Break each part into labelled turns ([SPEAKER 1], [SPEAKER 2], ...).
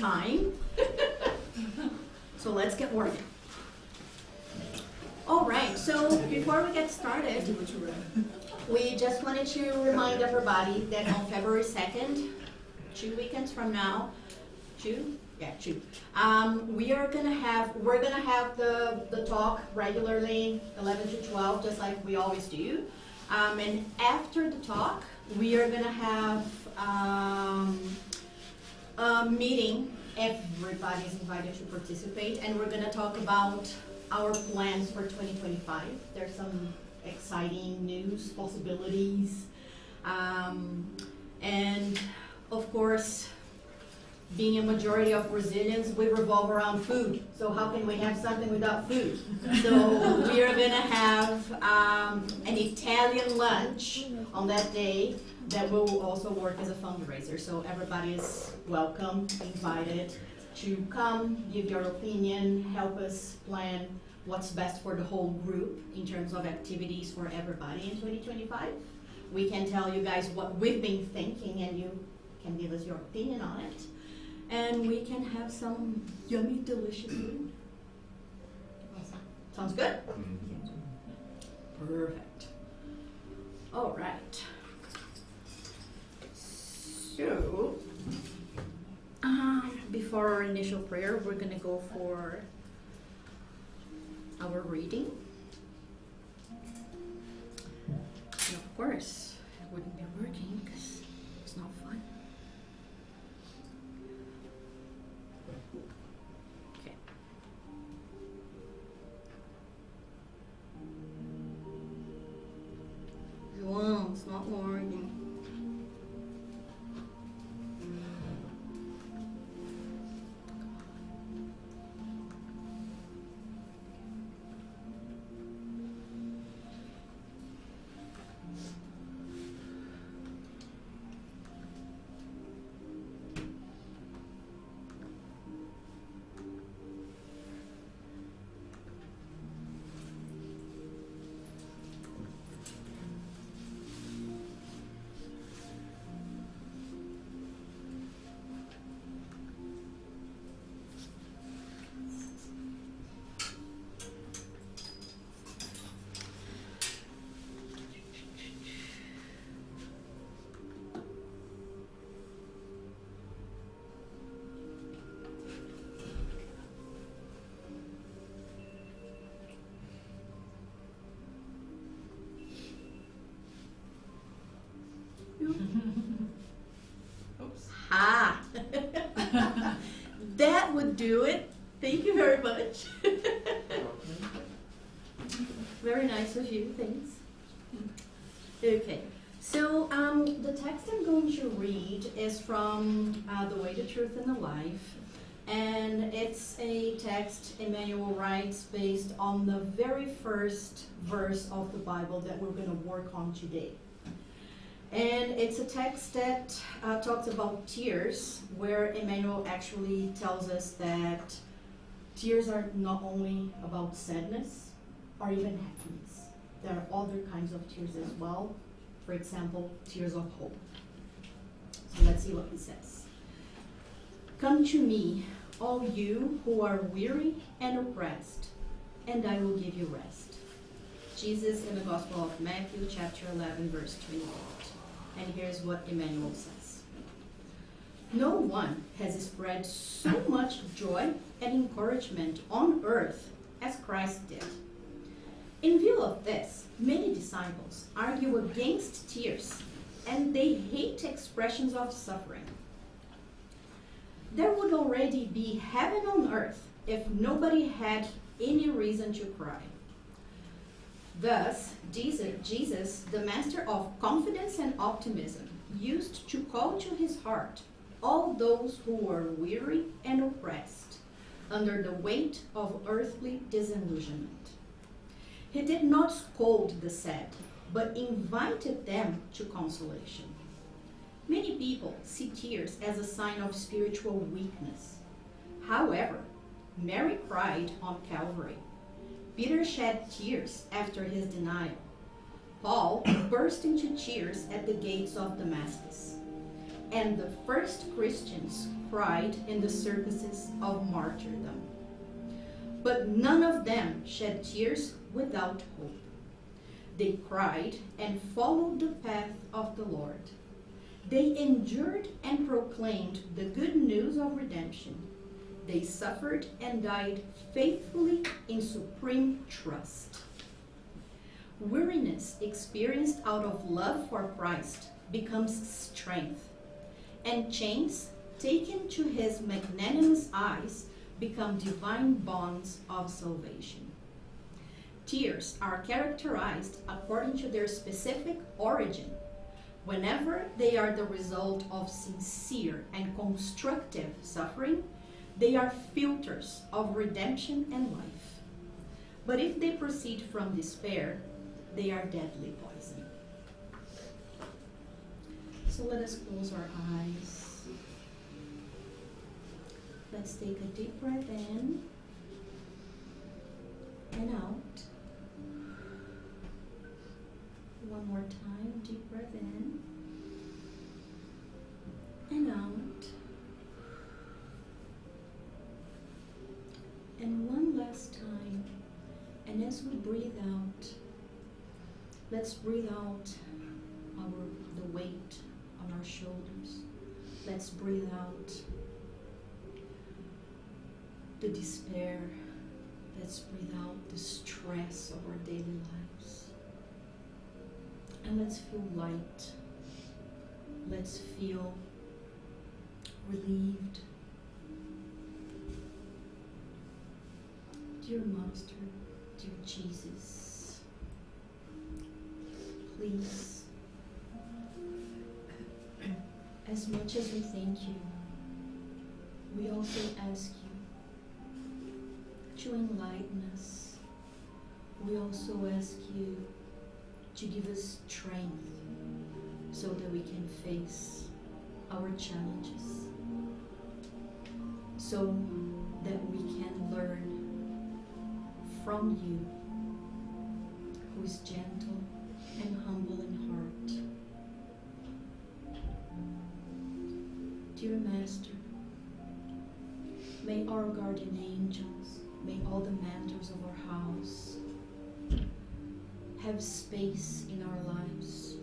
[SPEAKER 1] time. So let's get working. All right, so before we get started, we just wanted to remind everybody that on February 2nd, 2 weekends from now, two, we're gonna have the talk regularly, 11 to 12, just like we always do. And after the talk, we are gonna have a meeting. Everybody is invited to participate, and we're gonna talk about our plans for 2025. There's some exciting news, possibilities, and of course, being a majority of Brazilians, we revolve around food. So how can we have something without food? So we are gonna have an Italian lunch on that day that will also work as a fundraiser. So everybody is welcome, invited to come, give your opinion, help us plan what's best for the whole group in terms of activities for everybody in 2025. We can tell you guys what we've been thinking, and you can give us your opinion on it. And we can have some yummy, delicious food. Sounds good? Perfect. All right. So, before our initial prayer, we're going to go for our reading. And of course, it wouldn't be working because it's not fun. Okay. Whoa, it's not working. Oops. Ha! That would do it. Thank you very much. Very nice of you, thanks. Okay, so the text I'm going to read is from The Way, the Truth, and the Life. And it's a text Emmanuel writes based on the very first verse of the Bible that we're going to work on today. And it's a text that talks about tears, where Emmanuel actually tells us that tears are not only about sadness or even happiness. There are other kinds of tears as well. For example, tears of hope. So let's see what he says. Come to me, all you who are weary and oppressed, and I will give you rest. Jesus in the Gospel of Matthew, chapter 11, verse 28. And here's what Emmanuel says. No one has spread so much joy and encouragement on earth as Christ did. In view of this, many disciples argue against tears, and they hate expressions of suffering. There would already be heaven on earth if nobody had any reason to cry. Thus, Jesus, the master of confidence and optimism, used to call to his heart all those who were weary and oppressed under the weight of earthly disillusionment. He did not scold the sad, but invited them to consolation. Many people see tears as a sign of spiritual weakness. However, Mary cried on Calvary. Peter shed tears after his denial. Paul burst into tears at the gates of Damascus. and the first Christians cried in the services of martyrdom. But none of them shed tears without hope. They cried and followed the path of the Lord. They endured and proclaimed the good news of redemption. They suffered and died faithfully in supreme trust. Weariness experienced out of love for Christ becomes strength, and chains taken to his magnanimous eyes become divine bonds of salvation. Tears are characterized according to their specific origin. Whenever they are the result of sincere and constructive suffering, they are filters of redemption and life. But if they proceed from despair, they are deadly poison. So let us close our eyes. Let's take a deep breath in and out. One more time, deep breath in and out. And one last time. And as we breathe out, let's breathe out the weight on our shoulders. Let's breathe out the despair. Let's breathe out the stress of our daily lives. And let's feel light. Let's feel relieved. Dear Master, dear Jesus, please, as much as we thank you, we also ask you to enlighten us. We also ask you to give us strength so that we can face our challenges, so that we can learn from you, who is gentle and humble in heart. Dear Master, may our guardian angels, may all the mentors of our house have space in our lives.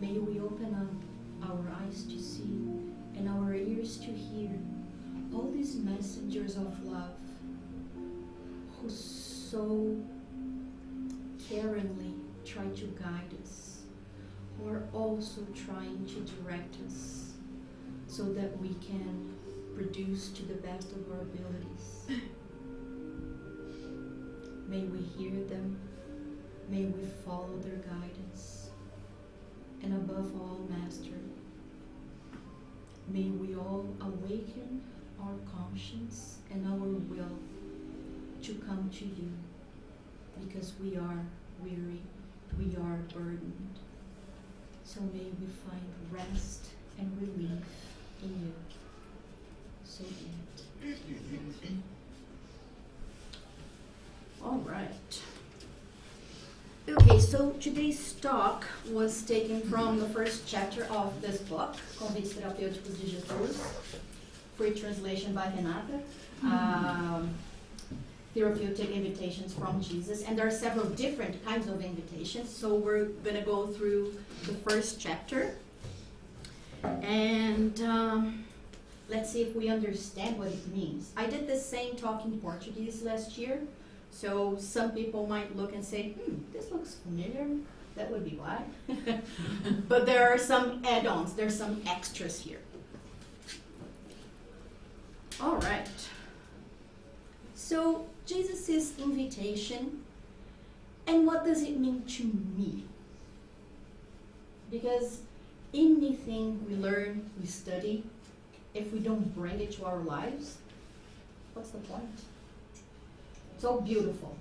[SPEAKER 1] May we open up our eyes to see and our ears to hear all these messengers of love who so caringly try to guide us, who are also trying to direct us so that we can produce to the best of our abilities. May we hear them, may we follow their guidance, and above all, Master, may we all awaken our conscience and our will to come to you, because we are weary, we are burdened. So may we find rest and relief in you. So be it. All right. Okay, so today's talk was taken from the first chapter of this book, Convites Terapêuticos de Jesus, free translation by Renata. Therapeutic invitations from Jesus, and there are several different kinds of invitations, so we're going to go through the first chapter, and let's see if we understand what it means. I did the same talk in Portuguese last year, so some people might look and say, this looks familiar, that would be why. But there are some add-ons, there's some extras here. All right. So, Jesus' invitation, and what does it mean to me? Because anything we learn, we study, if we don't bring it to our lives, what's the point? It's so beautiful.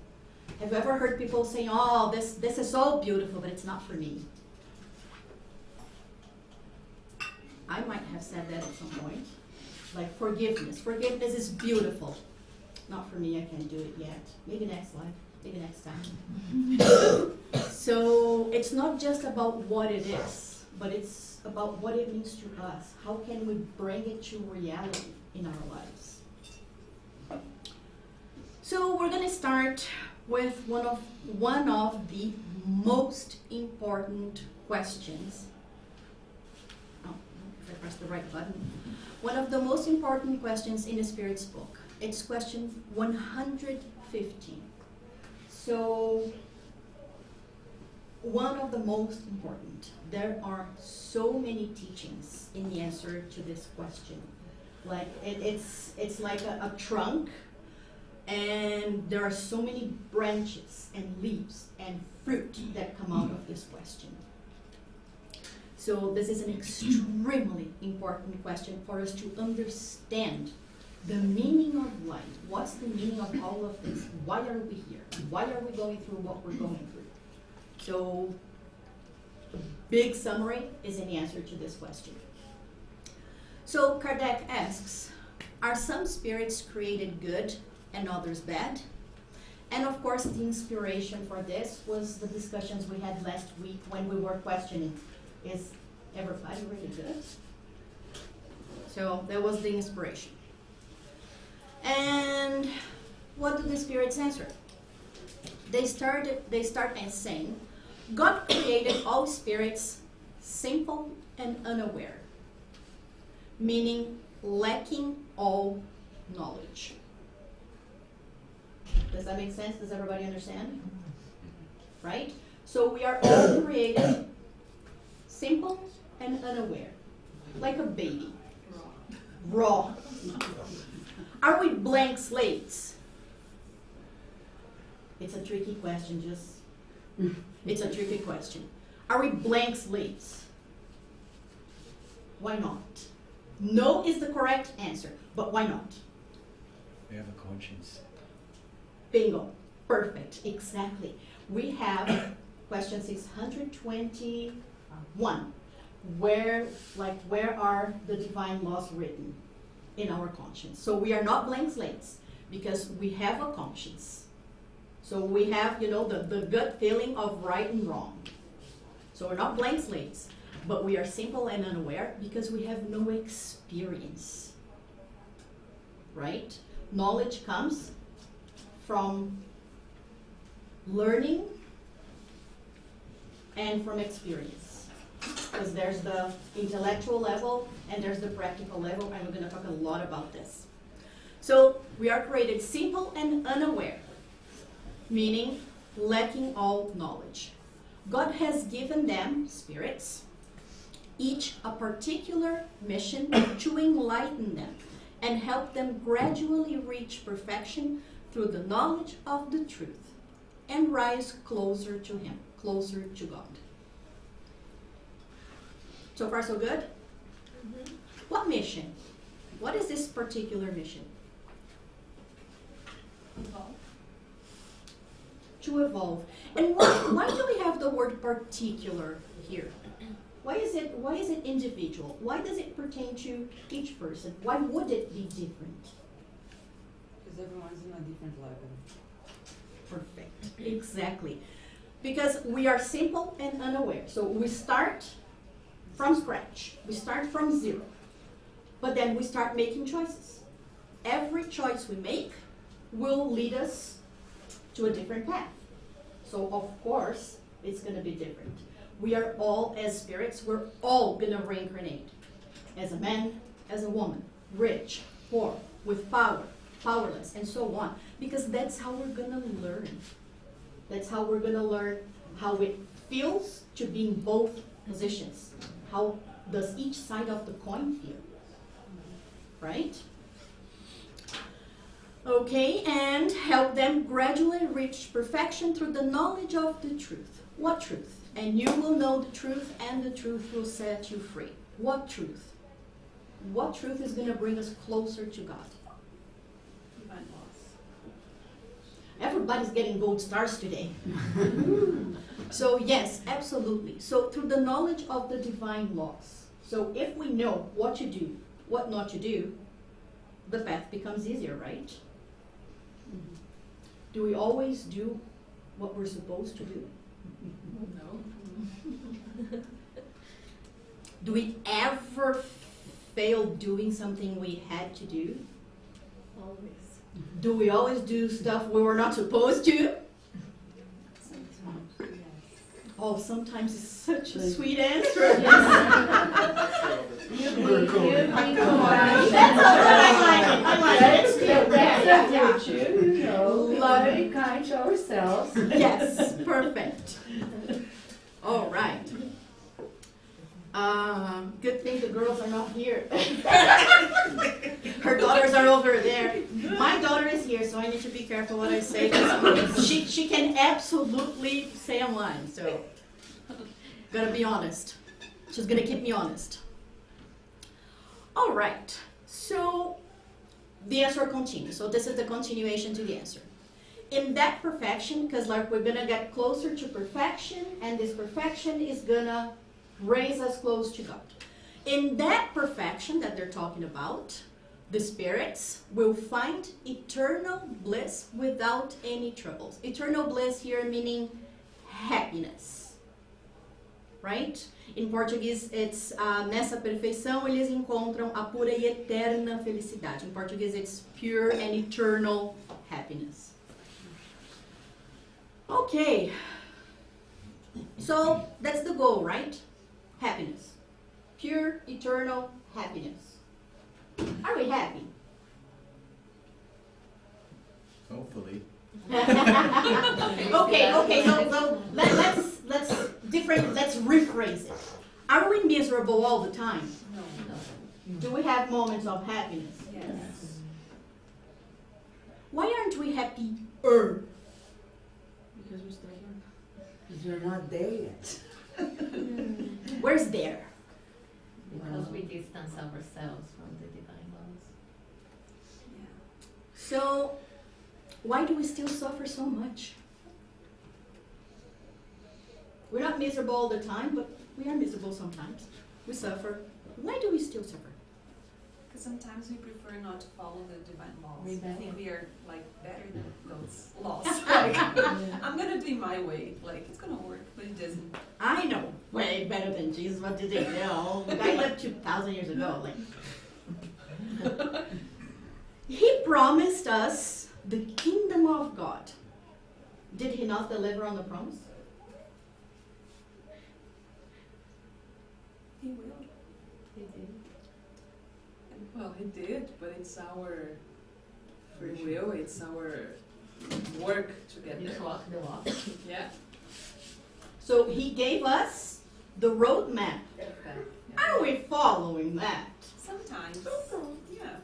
[SPEAKER 1] Have you ever heard people say, oh, this is so beautiful, but it's not for me? I might have said that at some point. Like forgiveness. Forgiveness is beautiful. Not for me, I can't do it yet. Maybe next life, maybe next time. So it's not just about what it is, but it's about what it means to us. How can we bring it to reality in our lives? So we're going to start with one of the most important questions. Oh, if I press the right button. One of the most important questions in the Spirit's book. It's question 115. So, one of the most important. There are so many teachings in the answer to this question. Like it's like a trunk, and there are so many branches and leaves and fruit that come out of this question. So this is an extremely important question for us to understand the meaning of life. What's the meaning of all of this? Why are we here? Why are we going through what we're going through? So, a big summary is in the answer to this question. So, Kardec asks, are some spirits created good and others bad? And of course, the inspiration for this was the discussions we had last week when we were questioning, is everybody really good? So, that was the inspiration. And what do the spirits answer? They start as saying, God created all spirits simple and unaware, meaning lacking all knowledge. Does that make sense? Does everybody understand? Right? So we are all created simple and unaware, like a baby. Raw. Are we blank slates? It's a tricky question, it's a tricky question. Are we blank slates? Why not? No is the correct answer, but why not?
[SPEAKER 2] We have a conscience.
[SPEAKER 1] Bingo. Perfect. Exactly. We have question 621. Where are the divine laws written in our conscience? So we are not blank slates because we have a conscience. So we have, the gut feeling of right and wrong. So we're not blank slates, but we are simple and unaware because we have no experience. Right? Knowledge comes from learning and from experience. Because there's the intellectual level and there's the practical level, and we're going to talk a lot about this. So we are created simple and unaware, meaning lacking all knowledge. God has given them, spirits, each a particular mission to enlighten them and help them gradually reach perfection through the knowledge of the truth and rise closer to Him, closer to God. So far, so good? Mm-hmm. What mission? What is this particular mission?
[SPEAKER 3] Evolve.
[SPEAKER 1] To evolve. And why do we have the word particular here? Why is it individual? Why does it pertain to each person? Why would it be different?
[SPEAKER 3] Because everyone's in a different level.
[SPEAKER 1] Perfect. Exactly. Because we are simple and unaware. So we start from scratch. We start from zero. But then we start making choices. Every choice we make will lead us to a different path. So of course, it's going to be different. We are all, as spirits, we're all going to reincarnate. As a man, as a woman, rich, poor, with power, powerless, and so on. Because that's how we're going to learn. That's how we're going to learn how it feels to be in both positions. How does each side of the coin feel? Right? Okay, and help them gradually reach perfection through the knowledge of the truth. What truth? And you will know the truth, and the truth will set you free. What truth? What truth is going to bring us closer to God?
[SPEAKER 3] Divine laws.
[SPEAKER 1] Everybody's getting gold stars today. So yes, absolutely. So through the knowledge of the divine laws. So if we know what to do, what not to do, the path becomes easier, right? Mm-hmm. Do we always do what we're supposed to do?
[SPEAKER 3] No.
[SPEAKER 1] Do we ever fail doing something we had to do?
[SPEAKER 4] Always.
[SPEAKER 1] Do we always do stuff we were not supposed to?
[SPEAKER 3] Sometimes, yes.
[SPEAKER 1] Oh, sometimes it's such a sweet answer.
[SPEAKER 4] You'd be kind.
[SPEAKER 1] That's all right, I like it.
[SPEAKER 4] That's a virtue, you know. Love to be kind to ourselves.
[SPEAKER 1] Yes, perfect. All right. Good thing the girls are not here. Her daughters are over there. My daughter is here, so I need to be careful what I say. She can absolutely say I'm lying, so gotta be honest. She's gonna keep me honest. All right, so the answer continues. So this is the continuation to the answer. In that perfection, because like we're gonna get closer to perfection, and this perfection is gonna raise us close to God. In that perfection that they're talking about, the spirits will find eternal bliss without any troubles. Eternal bliss here meaning happiness, right? In português, it's nessa perfeição eles encontram a pura e eterna felicidade. In português, it's pure and eternal happiness. Okay, so that's the goal, right? Happiness. Pure, eternal happiness. Are we happy?
[SPEAKER 2] Hopefully.
[SPEAKER 1] Okay, so let's rephrase it. Are we miserable all the time?
[SPEAKER 3] No.
[SPEAKER 1] Do we have moments of happiness?
[SPEAKER 3] Yes.
[SPEAKER 1] Why aren't we happier?
[SPEAKER 3] Because we're still young.
[SPEAKER 5] Because we're not there yet.
[SPEAKER 1] Where's there?
[SPEAKER 4] Because we distance ourselves from the divine laws.
[SPEAKER 3] Yeah.
[SPEAKER 1] So, why do we still suffer so much? We're not miserable all the time, but we are miserable sometimes. We suffer. Why do we still suffer?
[SPEAKER 6] Because sometimes we prefer not to follow the divine laws.
[SPEAKER 4] Rebellion.
[SPEAKER 6] I think we are like better than those laws. Like, I'm gonna do it my way. Like it's gonna work, but it doesn't.
[SPEAKER 1] I know way better than Jesus. What did they know? The guy lived 2,000 years ago. Like, he promised us the kingdom of God. Did he not deliver on the promise?
[SPEAKER 6] He will.
[SPEAKER 4] He did.
[SPEAKER 6] Well, he did, but it's our free will. It's our work to get
[SPEAKER 4] Just
[SPEAKER 6] there.
[SPEAKER 4] walk the walk.
[SPEAKER 6] Yeah.
[SPEAKER 1] So he gave us the roadmap.
[SPEAKER 6] Okay.
[SPEAKER 1] Are we following that?
[SPEAKER 6] Sometimes. Yeah.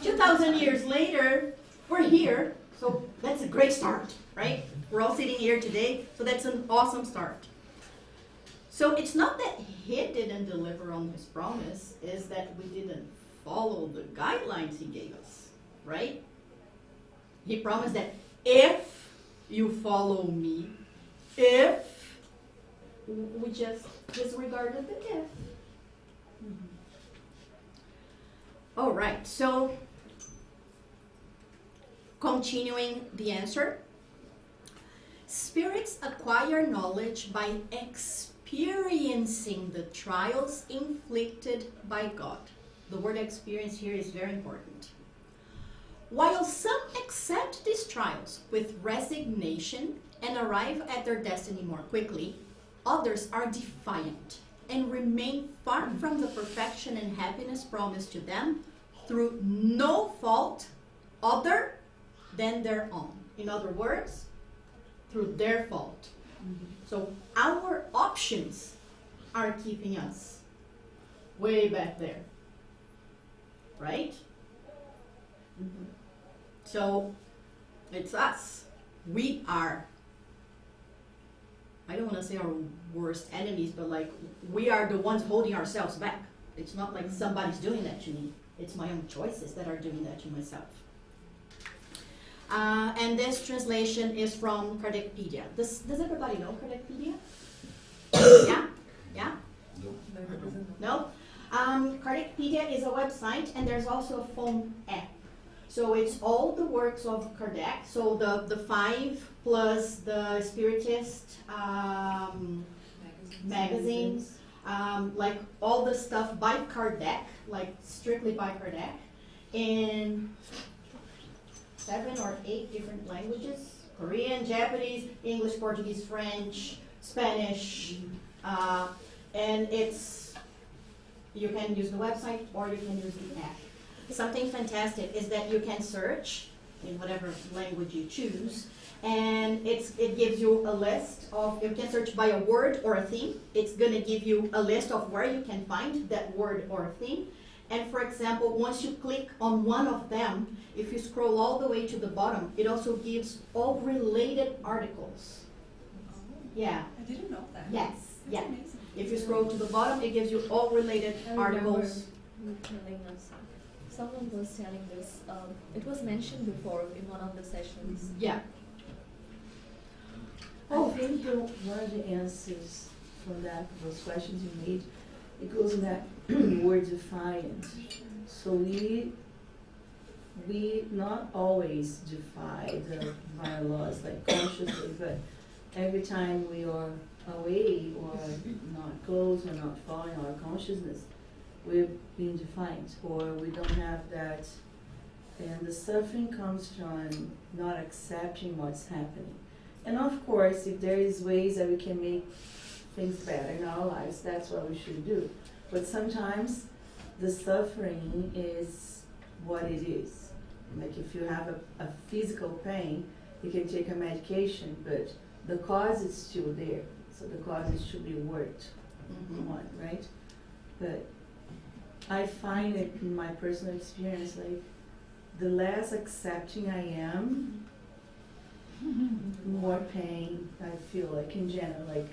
[SPEAKER 1] 2,000 years later, we're here. So that's a great start, right? We're all sitting here today, so that's an awesome start. So it's not that he didn't deliver on his promise, it's that we didn't follow the guidelines he gave us, right? He promised that if you follow me, if we just disregarded the if. All right, so continuing the answer. Spirits acquire knowledge by experiencing the trials inflicted by God. The word experience here is very important. While some accept these trials with resignation and arrive at their destiny more quickly, others are defiant and remain far from the perfection and happiness promised to them through no fault other than their own. In other words, through their fault. So our options are keeping us way back there, right? So it's us. We are, I don't want to say our worst enemies, but like we are the ones holding ourselves back. It's not like somebody's doing that to me. It's my own choices that are doing that to myself. And this translation is from Kardecpedia. Does everybody know Kardecpedia? Yeah? Yeah? No? Kardecpedia is a website, and there's also a phone app. So it's all the works of Kardec. So the 5 plus the Spiritist magazines, like all the stuff by Kardec, like strictly by Kardec, in 7 or 8 different languages: Korean, Japanese, English, Portuguese, French, Spanish, and you can use the website or you can use the app. Something fantastic is that you can search in whatever language you choose, and it gives you a list of, you can search by a word or a theme. It's going to give you a list of where you can find that word or theme. And for example, once you click on one of them, if you scroll all the way to the bottom, it also gives all related articles. Yeah.
[SPEAKER 3] I didn't know that.
[SPEAKER 1] Yes.
[SPEAKER 3] That's
[SPEAKER 1] Yeah.
[SPEAKER 3] amazing.
[SPEAKER 1] If you scroll to the bottom, it gives you all related
[SPEAKER 7] I remember
[SPEAKER 1] articles.
[SPEAKER 7] you telling us. Someone was telling this. It was mentioned before in one of the sessions.
[SPEAKER 1] Yeah.
[SPEAKER 4] I think one of the answers for those questions you made, it goes in that word defiant. So we not always defy the bylaws like consciously, but every time we are away or not close or not following our consciousness, we're being defiant, or we don't have that, and the suffering comes from not accepting what's happening. And of course, if there is ways that we can make things better in our lives, that's what we should do. But sometimes the suffering is what it is. Like if you have a physical pain, you can take a medication, but the cause is still there. So the causes should be worked on, right? But I find it in my personal experience, like the less accepting I am, more pain I feel, like in general, like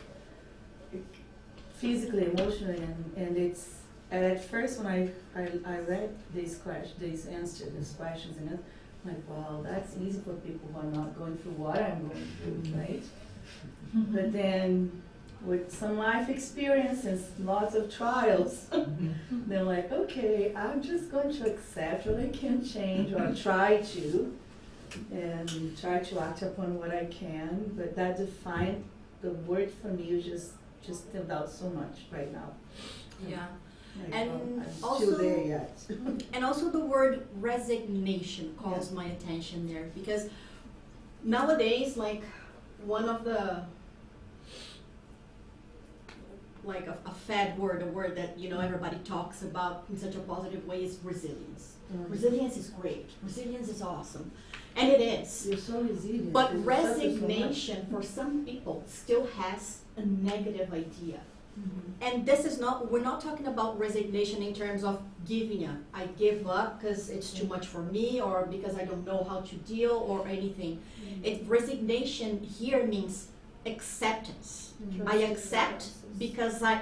[SPEAKER 4] physically, emotionally, and it's, and at first when I read these answers, these questions, and I'm like, wow, that's easy for people who are not going through what I'm going through, right? But then with some life experience and lots of trials, they're like, okay, I'm just going to accept what I can change, or try to, and try to act upon what I can. But that defined, the word for me is just stood out so much right now.
[SPEAKER 1] Yeah.
[SPEAKER 4] Like,
[SPEAKER 1] And
[SPEAKER 4] I'm
[SPEAKER 1] also,
[SPEAKER 4] still there yet.
[SPEAKER 1] and also the word resignation calls my attention there, because nowadays, like one of the, like a fad word, a word that everybody talks about in such a positive way, is resilience. Resilience is great. Resilience is awesome, and it is.
[SPEAKER 4] You're so resilient.
[SPEAKER 1] But
[SPEAKER 4] because you suffer so much.
[SPEAKER 1] resignation for some people still has a negative idea. And this is not, we're not talking about resignation in terms of giving up. I give up because it's too much for me, or because I don't know how to deal, or anything. Resignation here means acceptance. I accept because I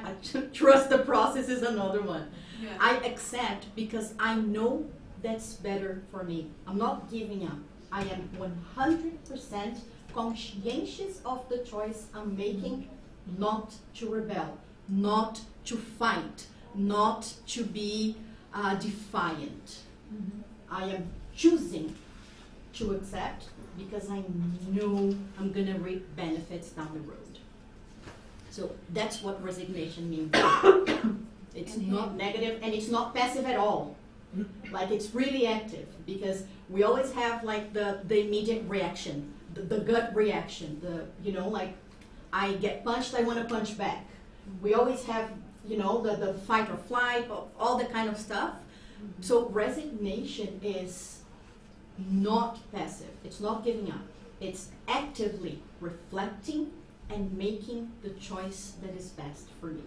[SPEAKER 1] trust the process is another one.
[SPEAKER 6] Yeah.
[SPEAKER 1] I accept because I know that's better for me. I'm not giving up. I am 100% conscientious of the choice I'm making, not to rebel, not to fight, not to be defiant. I am choosing to accept because I know I'm going to reap benefits down the road. So that's what resignation means. It's not negative, and it's not passive at all. Like, it's really active, because we always have like the immediate reaction, the gut reaction, like I get punched, I want to punch back. We always have, the fight or flight, all that kind of stuff. So resignation is not passive. It's not giving up. It's actively reflecting and making the choice that is best for me.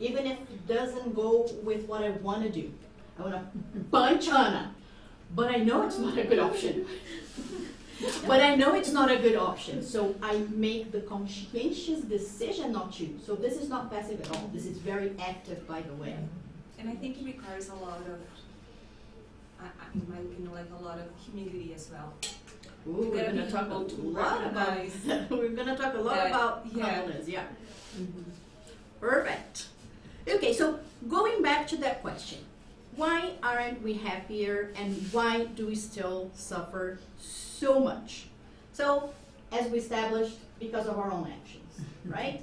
[SPEAKER 1] Even if it doesn't go with what I want to do. I want to punch Hannah, but I know it's not a good option. But I know it's not a good option, so I make the conscientious decision not to. So this is not passive at all. This is very active, by the way.
[SPEAKER 3] And I think it requires a lot of, in my opinion, like a lot of humility as well.
[SPEAKER 1] Ooh,
[SPEAKER 3] You
[SPEAKER 1] we're
[SPEAKER 3] gotta
[SPEAKER 1] going to
[SPEAKER 3] be
[SPEAKER 1] talk
[SPEAKER 3] able
[SPEAKER 1] a
[SPEAKER 3] to
[SPEAKER 1] lot about
[SPEAKER 3] recognize
[SPEAKER 1] we're going to talk a lot
[SPEAKER 3] that-
[SPEAKER 1] about
[SPEAKER 3] yeah.
[SPEAKER 1] humbleness. Yeah. Perfect. Okay, so going back to that question, why aren't we happier, and why do we still suffer so much? So, as we established, because of our own actions, right?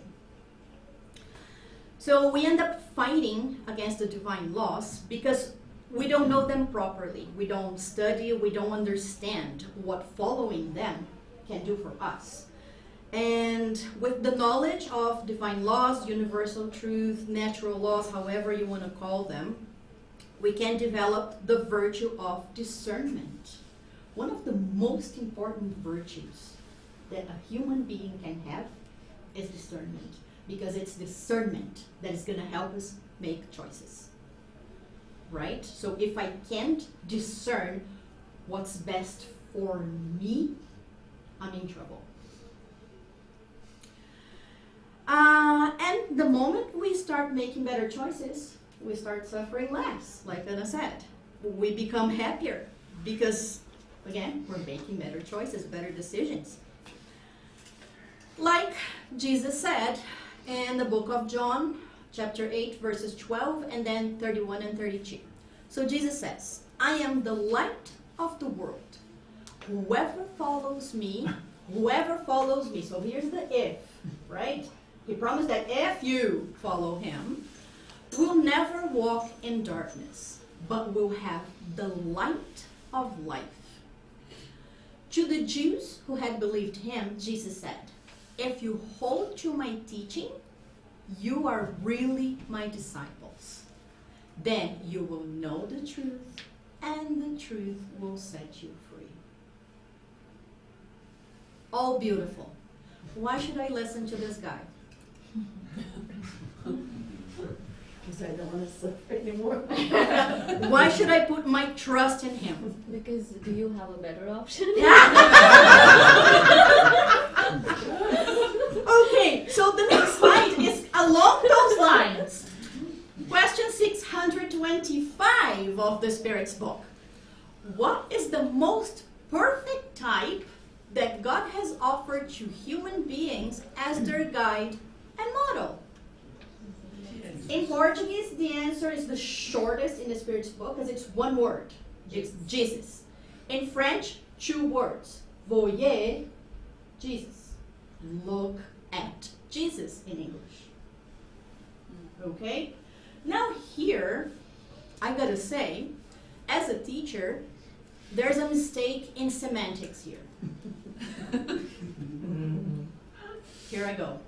[SPEAKER 1] So we end up fighting against the divine laws because we don't know them properly. We don't study, we don't understand what following them can do for us. And with the knowledge of divine laws, universal truth, natural laws, however you want to call them, we can develop the virtue of discernment. One of the most important virtues that a human being can have is discernment, because it's discernment that is going to help us make choices. Right? So if I can't discern what's best for me, I'm in trouble. And the moment we start making better choices, we start suffering less, like Anna said. We become happier because, again, we're making better choices, better decisions. Like Jesus said in the book of John, chapter 8, verses 12, and then 31 and 32. So Jesus says, I am the light of the world. Whoever follows me, so here's the if, right? He promised that if you follow him, will never walk in darkness, but will have the light of life. To the Jews who had believed him, Jesus said, if you hold to my teaching, you are really my disciples. Then you will know the truth, and the truth will set you free. All beautiful. Why should I listen to this guy?
[SPEAKER 4] Because I don't want to suffer anymore.
[SPEAKER 1] Why should I put my trust in him?
[SPEAKER 7] Because do you have a better option?
[SPEAKER 1] Okay, so the next slide is along those lines. Question 625 of the Spirit's book. What is the most perfect type that God has offered to human beings as their guide and model? In Portuguese, the answer is the shortest in the Spirit's book because it's one word. It's Jesus. In French, 2 words. Voyez Jesus. Look at Jesus in English. Okay? Now here, I gotta say, as a teacher, there's a mistake in semantics here. Here I go.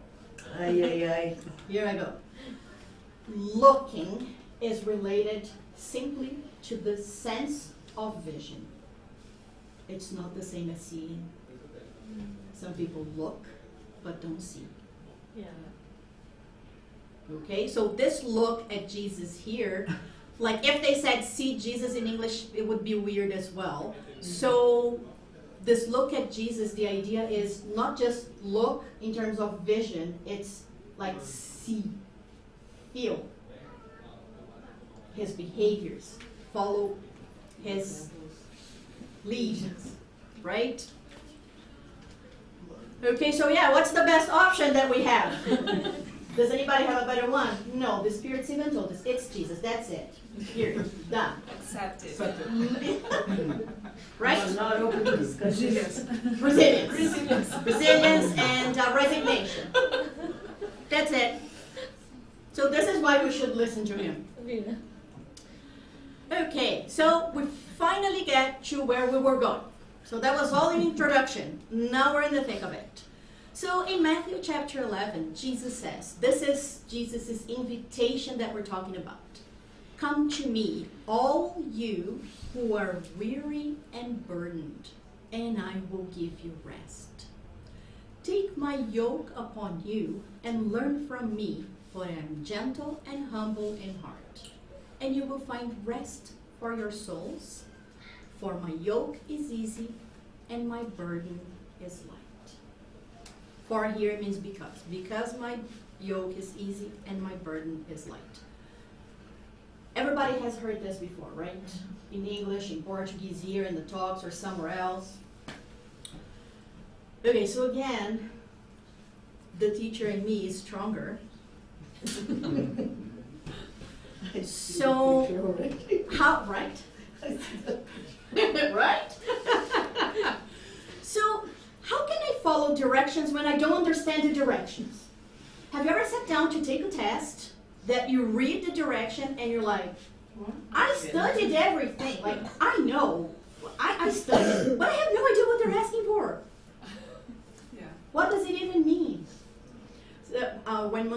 [SPEAKER 4] Ay, ay, ay.
[SPEAKER 1] Here I go. Looking is related simply to the sense of vision. It's not the same as seeing. Some people look but don't see.
[SPEAKER 7] Yeah.
[SPEAKER 1] Okay, so this look at Jesus here, like if they said see Jesus in English, it would be weird as well. So this look at Jesus, the idea is not just look in terms of vision, it's like see, feel his behaviors, follow his lead, right? Okay, so yeah, what's the best option that we have? Does anybody have a better one? No, the Spirit's even told us, it's Jesus, that's it. Here, done.
[SPEAKER 3] Accepted.
[SPEAKER 1] Right?
[SPEAKER 4] I'm not open to discussion.
[SPEAKER 1] Resilience and resignation. That's it. So this is why we should listen to him.
[SPEAKER 7] Yeah.
[SPEAKER 1] Okay, so we finally get to where we were going. So that was all in introduction. Now we're in the thick of it. So in Matthew chapter 11, Jesus says, this is Jesus' invitation that we're talking about. Come to me, all you who are weary and burdened, and I will give you rest. Take my yoke upon you and learn from me, for I am gentle and humble in heart, and you will find rest for your souls. For my yoke is easy and my burden is light. For here means because. Because my yoke is easy and my burden is light. Everybody has heard this before, right? In English, in Portuguese, here in the talks or somewhere else. Okay, so again, the teacher in me is stronger. So, how, right? Right? So, how can I follow directions when I don't understand the directions? Have you ever sat down to take a test that you read the direction and you're like, I studied everything. Like, I know. I studied, but I have no idea what they're asking for.
[SPEAKER 6] Yeah.
[SPEAKER 1] What does it even mean? So, when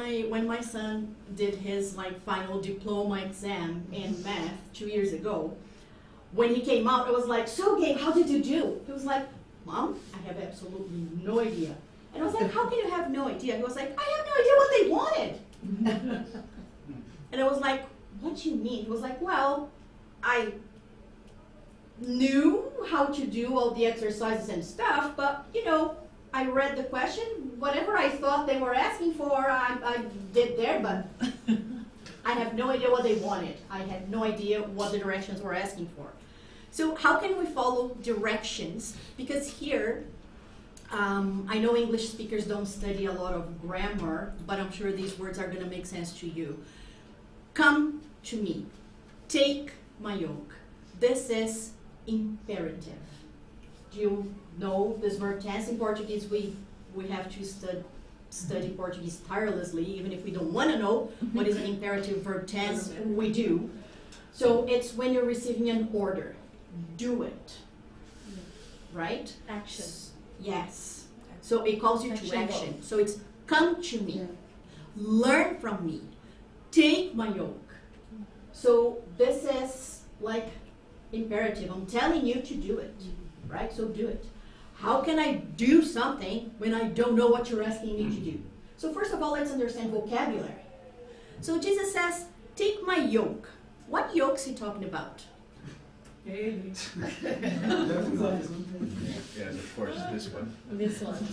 [SPEAKER 1] my son did his like final diploma exam in math 2 years ago, when he came out, it was like, so Gabe, how did you do? He was like, Mom, I have absolutely no idea. And I was like, how can you have no idea? He was like, I have no idea what they wanted. And I was like, what do you mean? He was like, well, I knew how to do all the exercises and stuff, but you know, I read the question, whatever I thought they were asking for, I did there, but I have no idea what they wanted. I had no idea what the directions were asking for. So how can we follow directions? Because here, I know English speakers don't study a lot of grammar, but I'm sure these words are going to make sense to you. Come to me. Take my yoke. This is imperative. Do you know this verb tense? In Portuguese, we have to study Portuguese tirelessly, even if we don't want to know what is an imperative verb tense, we do. So it's when you're receiving an order. Do it. Right?
[SPEAKER 7] Action.
[SPEAKER 1] Yes. So it calls you to
[SPEAKER 7] Action
[SPEAKER 1] action.
[SPEAKER 7] verb.
[SPEAKER 1] So it's come to me. Learn from me. Take my yoke. So this is like imperative. I'm telling you to do it. Right? So do it. How can I do something when I don't know what you're asking me to do? So first of all, let's understand vocabulary. So Jesus says, take my yoke. What yoke is he talking about?
[SPEAKER 2] Yes, of course, this one.
[SPEAKER 7] This one.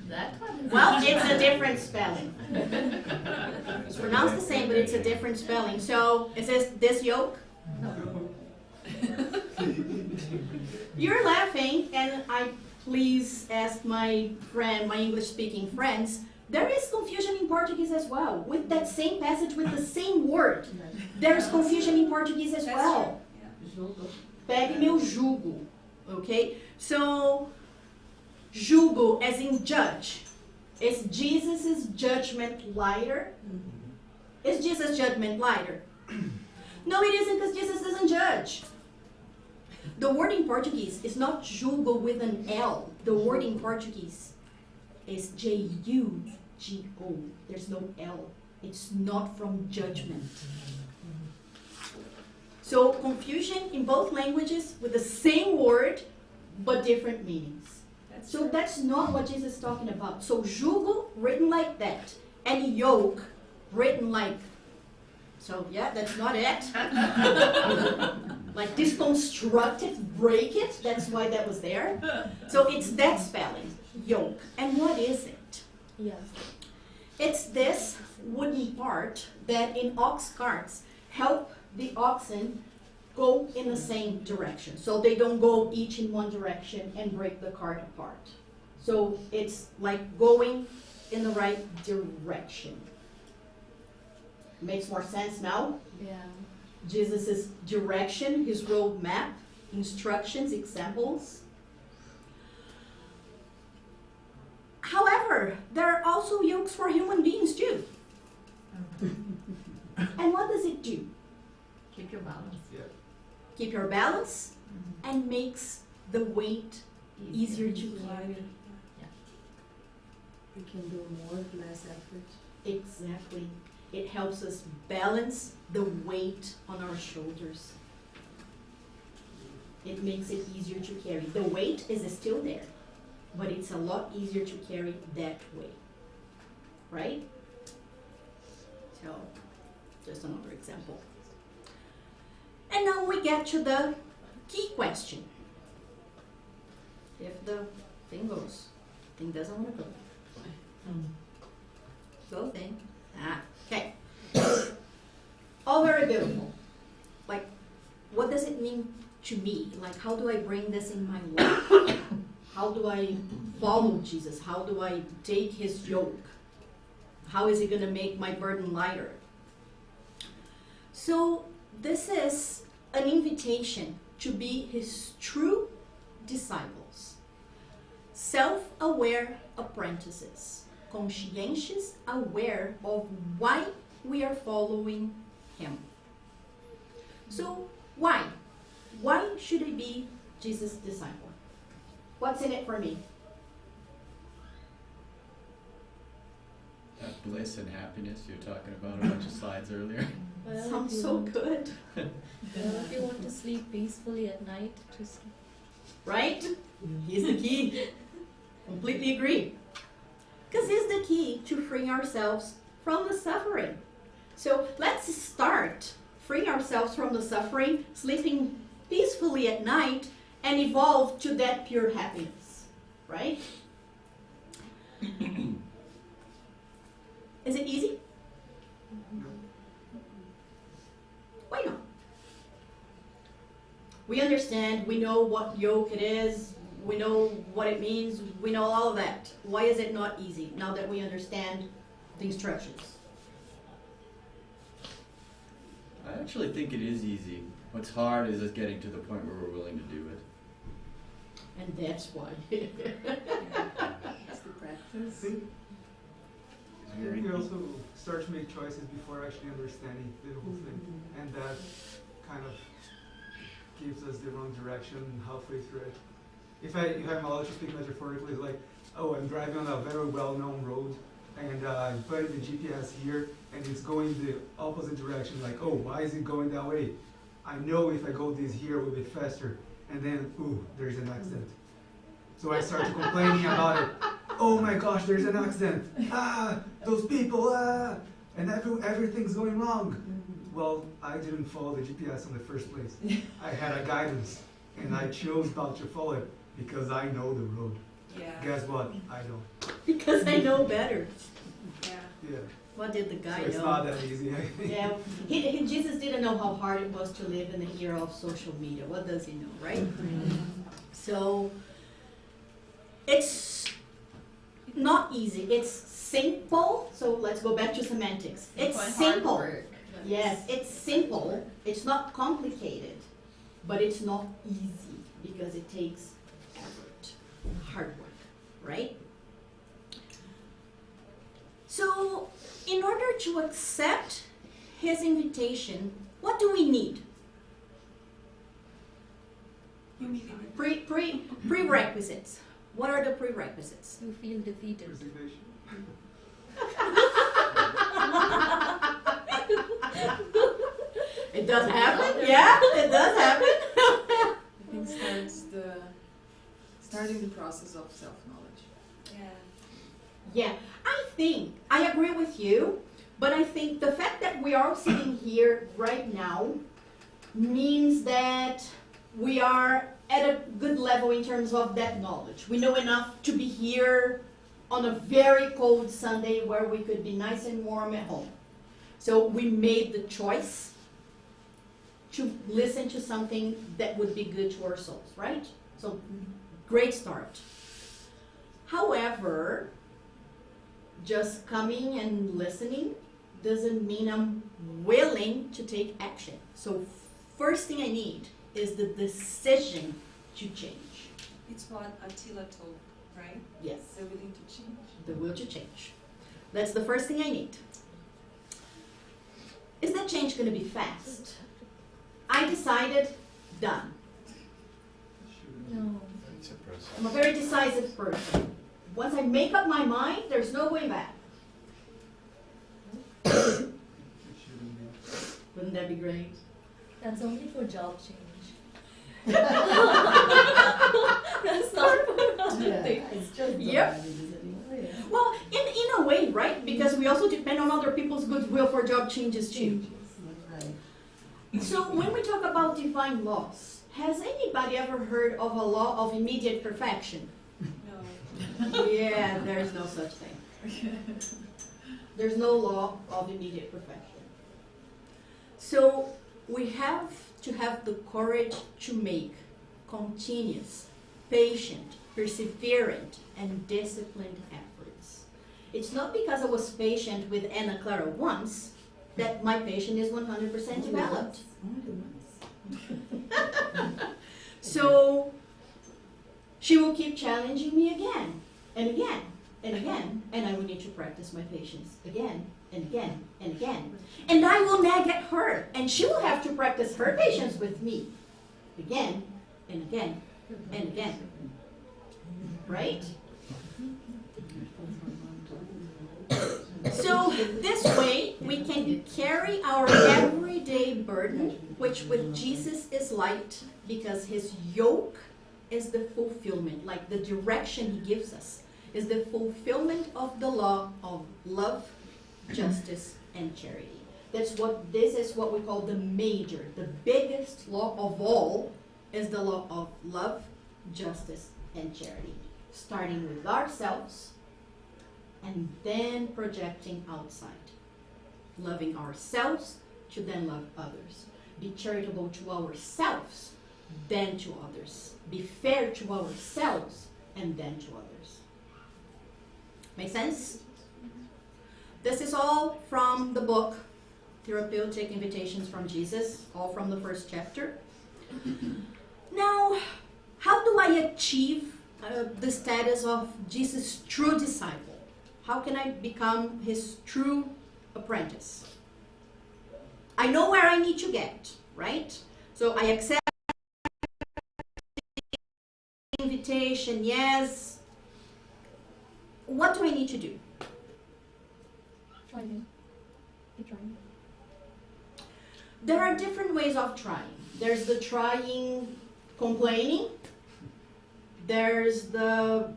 [SPEAKER 1] That one? Well, it's a different spelling. It's pronounced the same, but it's a different spelling. So it says this yoke. You're laughing, and I please ask my friend, my English-speaking friends, there is confusion in Portuguese as well. With that same passage, with the same word, there's confusion in Portuguese as well. Pegue meu jugo, okay? So, jugo as in judge. Is Jesus' judgment lighter? Is Jesus' judgment lighter? No, it isn't, because Jesus doesn't judge. The word in Portuguese is not julgo with an L. The word in Portuguese is J-U-G-O. There's no L. It's not from judgment. So confusion in both languages with the same word, but different meanings. So that's not what Jesus is talking about. So jugo, written like that, and yoke, written like, so yeah, that's not it. Like deconstruct it, break it, that's why that was there. So it's that spelling, yoke. And what is it?
[SPEAKER 7] Yeah.
[SPEAKER 1] It's this wooden part that in ox carts help the oxen go in the same direction. So they don't go each in one direction and break the cart apart. So it's like going in the right direction. Makes more sense now?
[SPEAKER 7] Yeah.
[SPEAKER 1] Jesus' direction, his roadmap, instructions, examples. However, there are also yokes for human beings too. And what does it do?
[SPEAKER 5] Keep your balance.
[SPEAKER 1] Keep your balance and makes the weight easier to carry.
[SPEAKER 4] We can do more with less effort.
[SPEAKER 1] Exactly. It helps us balance the weight on our shoulders. It makes it easier to carry. The weight is still there, but it's a lot easier to carry that way. Right? So, just another example. And now we get to the key question. If the thing goes, thing doesn't want to go. Go thing. Okay. All very beautiful. Like, what does it mean to me? Like, how do I bring this in my life? How do I follow Jesus? How do I take his yoke? How is he going to make my burden lighter? So, this is an invitation to be his true disciples. Self-aware apprentices. Conscientious, aware of why we are following him. So why? Why should I be Jesus' disciple? What's in it for me?
[SPEAKER 2] That bliss and happiness you were talking about a bunch of slides earlier.
[SPEAKER 7] Well,
[SPEAKER 1] Sounds
[SPEAKER 7] if you
[SPEAKER 1] so
[SPEAKER 7] want-
[SPEAKER 1] good,
[SPEAKER 7] Well, if you want to sleep peacefully at night, just
[SPEAKER 1] right? He's the key. Completely agree. Because it's the key to freeing ourselves from the suffering. So let's start freeing ourselves from the suffering, sleeping peacefully at night, and evolve to that pure happiness, right? Is it easy? Why not? We understand, we know what yoke it is, we know what it means, we know all of that. Why is it not easy now that we understand the instructions?
[SPEAKER 2] I actually think it is easy. What's hard is just getting to the point where we're willing to do it.
[SPEAKER 1] And that's why.
[SPEAKER 6] It's the practice.
[SPEAKER 8] I think we also start to make choices before actually understanding the whole thing, and that kind of gives us the wrong direction halfway through it. If I'm allowed to speak metaphorically, like, oh, I'm driving on a very well-known road, and I'm putting the GPS here, and it's going the opposite direction. Like, oh, why is it going that way? I know if I go this here, it will be faster. And then, ooh, there's an accident. So I started complaining about it. Oh my gosh, there's an accident. Ah, those people, and everything's going wrong. Well, I didn't follow the GPS in the first place. I had a guidance, and I chose not to follow it because I know the road.
[SPEAKER 3] Yeah.
[SPEAKER 8] Guess what? I don't.
[SPEAKER 1] Because I know better.
[SPEAKER 3] Yeah.
[SPEAKER 8] Yeah.
[SPEAKER 1] What did the guy
[SPEAKER 8] So it's
[SPEAKER 1] know?
[SPEAKER 8] not that easy.
[SPEAKER 1] Yeah, Jesus didn't know how hard it was to live in the era of social media. What does he know, right? So it's not easy. It's simple. So let's go back to semantics. It's simple. Yes, it's simple. It's not complicated, but it's not easy because it takes effort, hard work, right? So in order to accept his invitation, what do we need? Prerequisites. What are the prerequisites?
[SPEAKER 7] you feel defeated.
[SPEAKER 8] Resignation.
[SPEAKER 1] It does happen, yeah, it does happen.
[SPEAKER 6] I think starting the process of self-knowledge.
[SPEAKER 3] Yeah.
[SPEAKER 1] Yeah, I agree with you, but I think the fact that we are sitting here right now means that we are at a good level in terms of that knowledge. We know enough to be here on a very cold Sunday where we could be nice and warm at home. So we made the choice to listen to something that would be good to our souls, right? So great start. However, just coming and listening doesn't mean I'm willing to take action. So first thing I need is the decision to change.
[SPEAKER 3] It's what Attila told, right?
[SPEAKER 1] Yes,
[SPEAKER 3] They're willing to change.
[SPEAKER 1] the will to change. That's the first thing I need. Is that change going to be fast? I decided, done.
[SPEAKER 7] No.
[SPEAKER 2] It's a process.
[SPEAKER 1] I'm a very decisive person. Once I make up my mind, there's no going back.
[SPEAKER 8] It shouldn't be.
[SPEAKER 1] Wouldn't that be great?
[SPEAKER 7] That's only for job change. That's not for other
[SPEAKER 5] Yeah,
[SPEAKER 7] things.
[SPEAKER 5] it's just
[SPEAKER 1] Yep.
[SPEAKER 5] bad, isn't it?
[SPEAKER 1] Well, in a way, right? Because we also depend on other people's goodwill for job changes too.
[SPEAKER 5] Right.
[SPEAKER 1] So when we talk about divine laws, has anybody ever heard of a law of immediate perfection?
[SPEAKER 3] No.
[SPEAKER 1] Yeah, there's no such thing. There's no law of immediate perfection. So we have to have the courage to make continuous, patient, perseverant, and disciplined efforts. It's not because I was patient with Anna Clara once that my patience is 100% developed. So she will keep challenging me again and again and again, and I will need to practice my patience again and again and again. And I will nag at her, and she will have to practice her patience with me again and again and again. Right? So this way we can carry our everyday burden, which with Jesus is light, because his yoke is the fulfillment, like the direction he gives us, is the fulfillment of the law of love, justice, and charity. This is what we call the major, the biggest law of all is the law of love, justice, and charity. Starting with ourselves and then projecting outside. Loving ourselves to then love others. Be charitable to ourselves, then to others. Be fair to ourselves and then to others. Make sense? This is all from the book Therapeutic Invitations from Jesus, all from the first chapter. Now, how do I achieve the status of Jesus' true disciple? How can I become his true apprentice? I know where I need to get, right? So I accept the invitation, yes. What do I need to do?
[SPEAKER 7] Trying. Keep trying.
[SPEAKER 1] There are different ways of trying. There's the trying complaining. There's the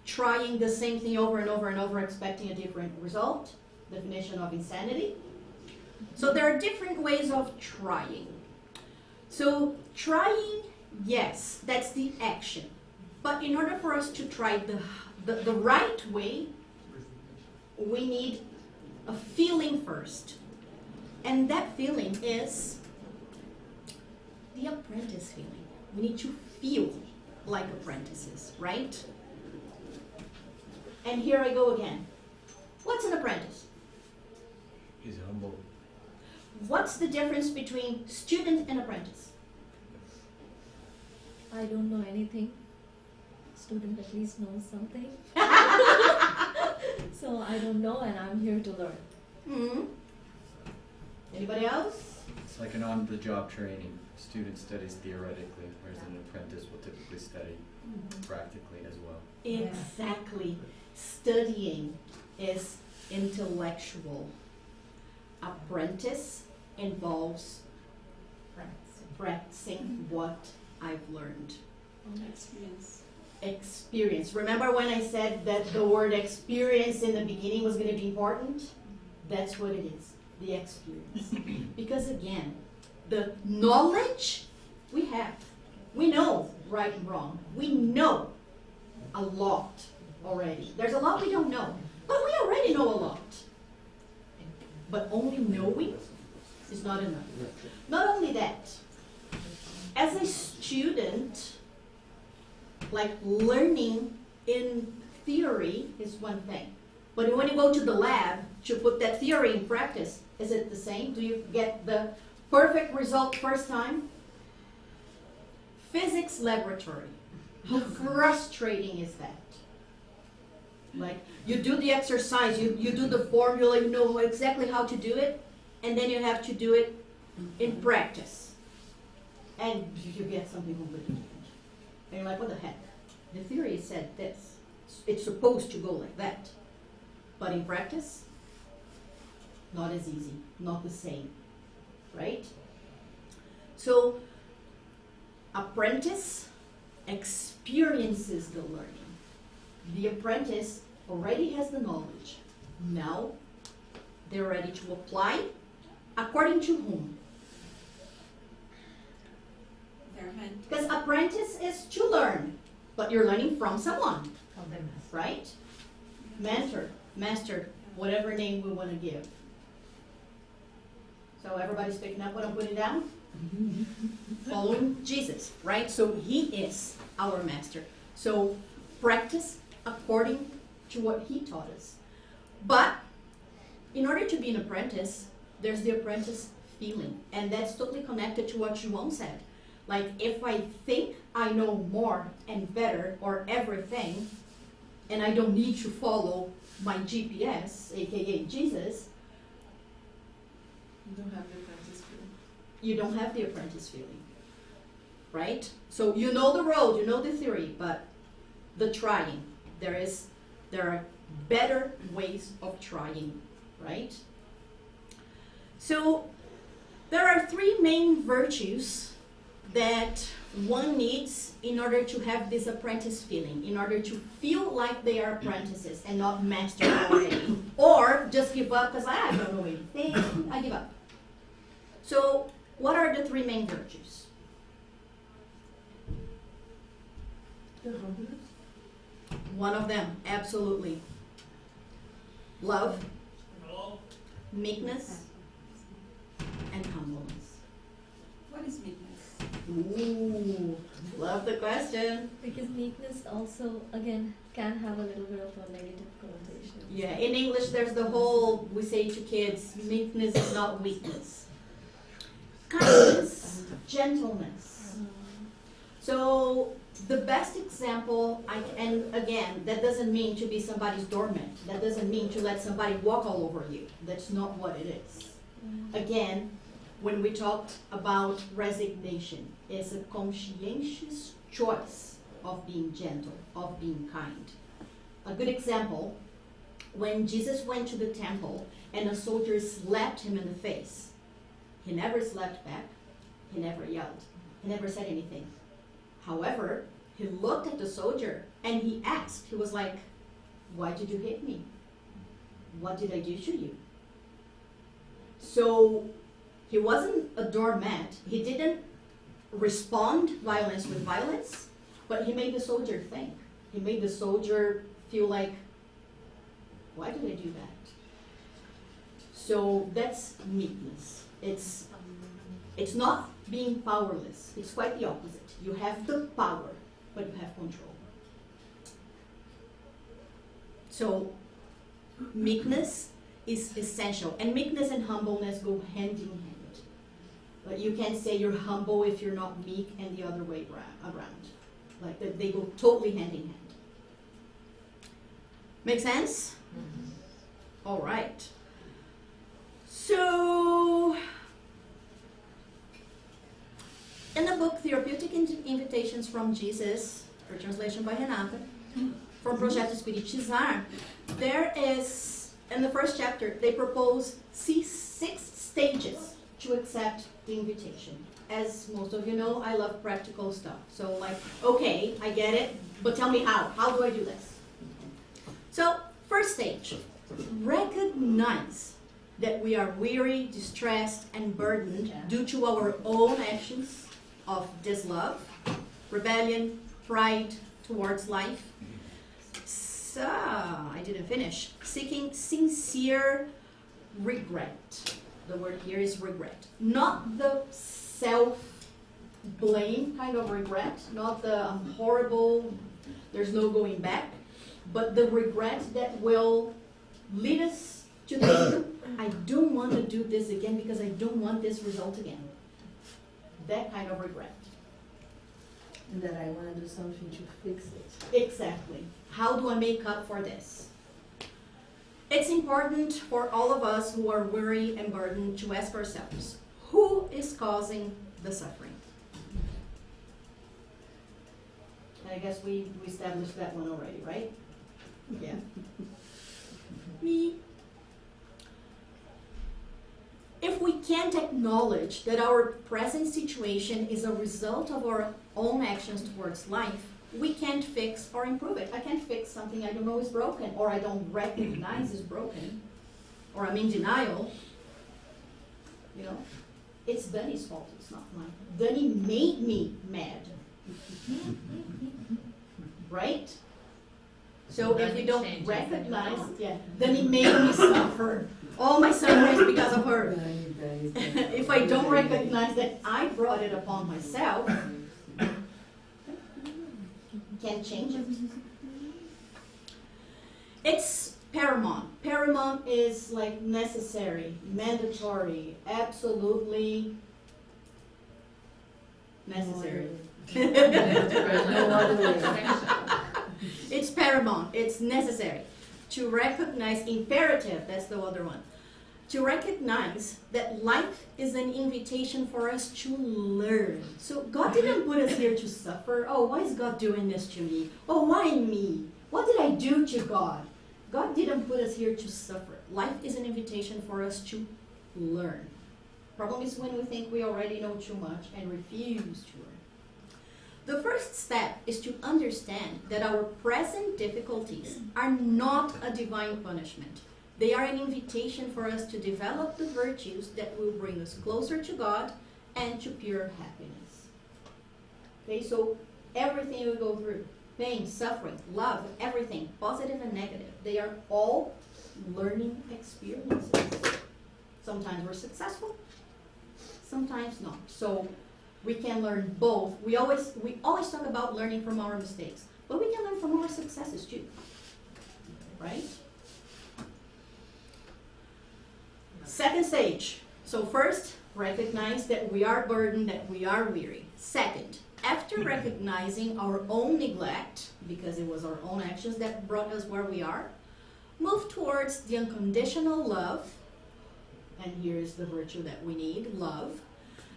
[SPEAKER 1] trying the same thing over and over and over, expecting a different result. Definition of insanity. So there are different ways of trying. So trying, yes, that's the action. But in order for us to try the right way, we need a feeling first. And that feeling is the apprentice feeling. We need to feel like apprentices, right? And here I go again. What's an apprentice?
[SPEAKER 2] He's humble.
[SPEAKER 1] What's the difference between student and apprentice?
[SPEAKER 7] I don't know anything. Student at least knows something. So I don't know, and I'm here to learn.
[SPEAKER 1] Hmm. Anybody else?
[SPEAKER 2] It's like an on-the-job training. Student studies theoretically, whereas an apprentice will typically study practically as well.
[SPEAKER 1] Exactly. Studying is intellectual. Apprentice involves practicing what I've learned.
[SPEAKER 3] Experience.
[SPEAKER 1] Experience. Remember when I said that the word experience in the beginning was going to be important? That's what it is, the experience. Because again, the knowledge we have. We know right and wrong. We know a lot already. There's a lot we don't know, but we already know a lot. But only knowing is not enough. Not only that, as a student, like learning in theory is one thing. But when you go to the lab to put that theory in practice, is it the same? Do you get the perfect result first time? Physics laboratory. How frustrating is that? Like, you do the exercise, you do the formula, you know exactly how to do it, and then you have to do it in practice. And you get something completely different. And you're like, what the heck? The theory said this. It's supposed to go like that. But in practice, not as easy, not the same, right? So, apprentice experiences the learning. The apprentice already has the knowledge. Now, they're ready to apply according to whom?
[SPEAKER 3] Their mentor.
[SPEAKER 1] Because apprentice is to learn, but you're learning from someone, right? Mentor, master, whatever name we want to give. So everybody's picking up what I'm putting down? Following Jesus, right? So he is our master. So practice according to what he taught us. But in order to be an apprentice, there's the apprentice feeling. And that's totally connected to what João said. Like, if I think I know more and better or everything, and I don't need to follow my GPS, aka Jesus,
[SPEAKER 6] You don't have the apprentice feeling.
[SPEAKER 1] you don't have the apprentice feeling, right? So you know the road, you know the theory, but the trying, there are better ways of trying, right? So there are three main virtues that one needs in order to have this apprentice feeling, in order to feel like they are apprentices and not masters already, or just give up because I don't know anything, I give up. So what are the three main virtues?
[SPEAKER 5] The humbleness.
[SPEAKER 1] One of them, absolutely. Love, meekness, and humbleness.
[SPEAKER 3] What is meekness?
[SPEAKER 1] Ooh, love the question.
[SPEAKER 7] Because meekness also, again, can have a little bit of a negative connotation.
[SPEAKER 1] Yeah, in English there's the whole, we say to kids, meekness is not weakness. Kindness, gentleness. So the best example, and again, that doesn't mean to be somebody's doormat. That doesn't mean to let somebody walk all over you. That's not what it is. Again, when we talked about resignation, it's a conscientious choice of being gentle, of being kind. A good example, when Jesus went to the temple and a soldier slapped him in the face, he never slapped back, he never yelled, he never said anything. However, he looked at the soldier and he asked, he was like, why did you hit me? What did I do to you? So he wasn't a doormat. He didn't respond violence with violence, but he made the soldier think. He made the soldier feel like, why did I do that? So that's meekness. It's not being powerless. It's quite the opposite. You have the power, but you have control. So meekness is essential, and meekness and humbleness go hand in hand. But you can't say you're humble if you're not meek, and the other way around. Like they go totally hand in hand. Make sense?
[SPEAKER 5] Mm-hmm.
[SPEAKER 1] All right. So, in the book Therapeutic Invitations from Jesus, for translation by Renata, from Projeto Spiritizar, there is, in the first chapter, they propose 6 stages to accept the invitation. As most of you know, I love practical stuff. So like, okay, I get it, but tell me how. How do I do this? So, first stage, recognize that we are weary, distressed, and burdened due to our own actions of dislove, rebellion, pride towards life. So, I didn't finish. Seeking sincere regret. The word here is regret. Not the self-blame kind of regret, not the horrible, there's no going back, but the regret that will lead us to think, I don't want to do this again because I don't want this result again. That kind of regret.
[SPEAKER 4] And that I want to do something to fix it.
[SPEAKER 1] Exactly. How do I make up for this? It's important for all of us who are weary and burdened to ask ourselves, who is causing the suffering? I guess we established that one already, right? Yeah. Me. If we can't acknowledge that our present situation is a result of our own actions towards life, we can't fix or improve it. I can't fix something I don't know is broken, or I don't recognize is broken, or I'm in denial. You know, it's Danny's fault, it's not mine. Danny made me mad. Right? So if you don't recognize, then it made me suffer. All my suffering is because of her. If I don't recognize that I brought it upon myself, can't change it. It's paramount. Paramount is like necessary, mandatory, absolutely necessary.
[SPEAKER 4] No other way.
[SPEAKER 1] It's paramount, it's necessary to recognize, imperative, that's the other one, to recognize that life is an invitation for us to learn. So God didn't put us here to suffer. Oh, why is God doing this to me? Oh, why me? What did I do to God? God didn't put us here to suffer. Life is an invitation for us to learn. Problem is when we think we already know too much and refuse to learn. The first step is to understand that our present difficulties are not a divine punishment. They are an invitation for us to develop the virtues that will bring us closer to God and to pure happiness. Okay, so everything we go through, pain, suffering, love, everything, positive and negative, they are all learning experiences. Sometimes we're successful, sometimes not. So we can learn both. We always talk about learning from our mistakes, but we can learn from our successes too, right? Second stage. So first, recognize that we are burdened, that we are weary. Second, after recognizing our own neglect, because it was our own actions that brought us where we are, move towards the unconditional love, and here's the virtue that we need, love,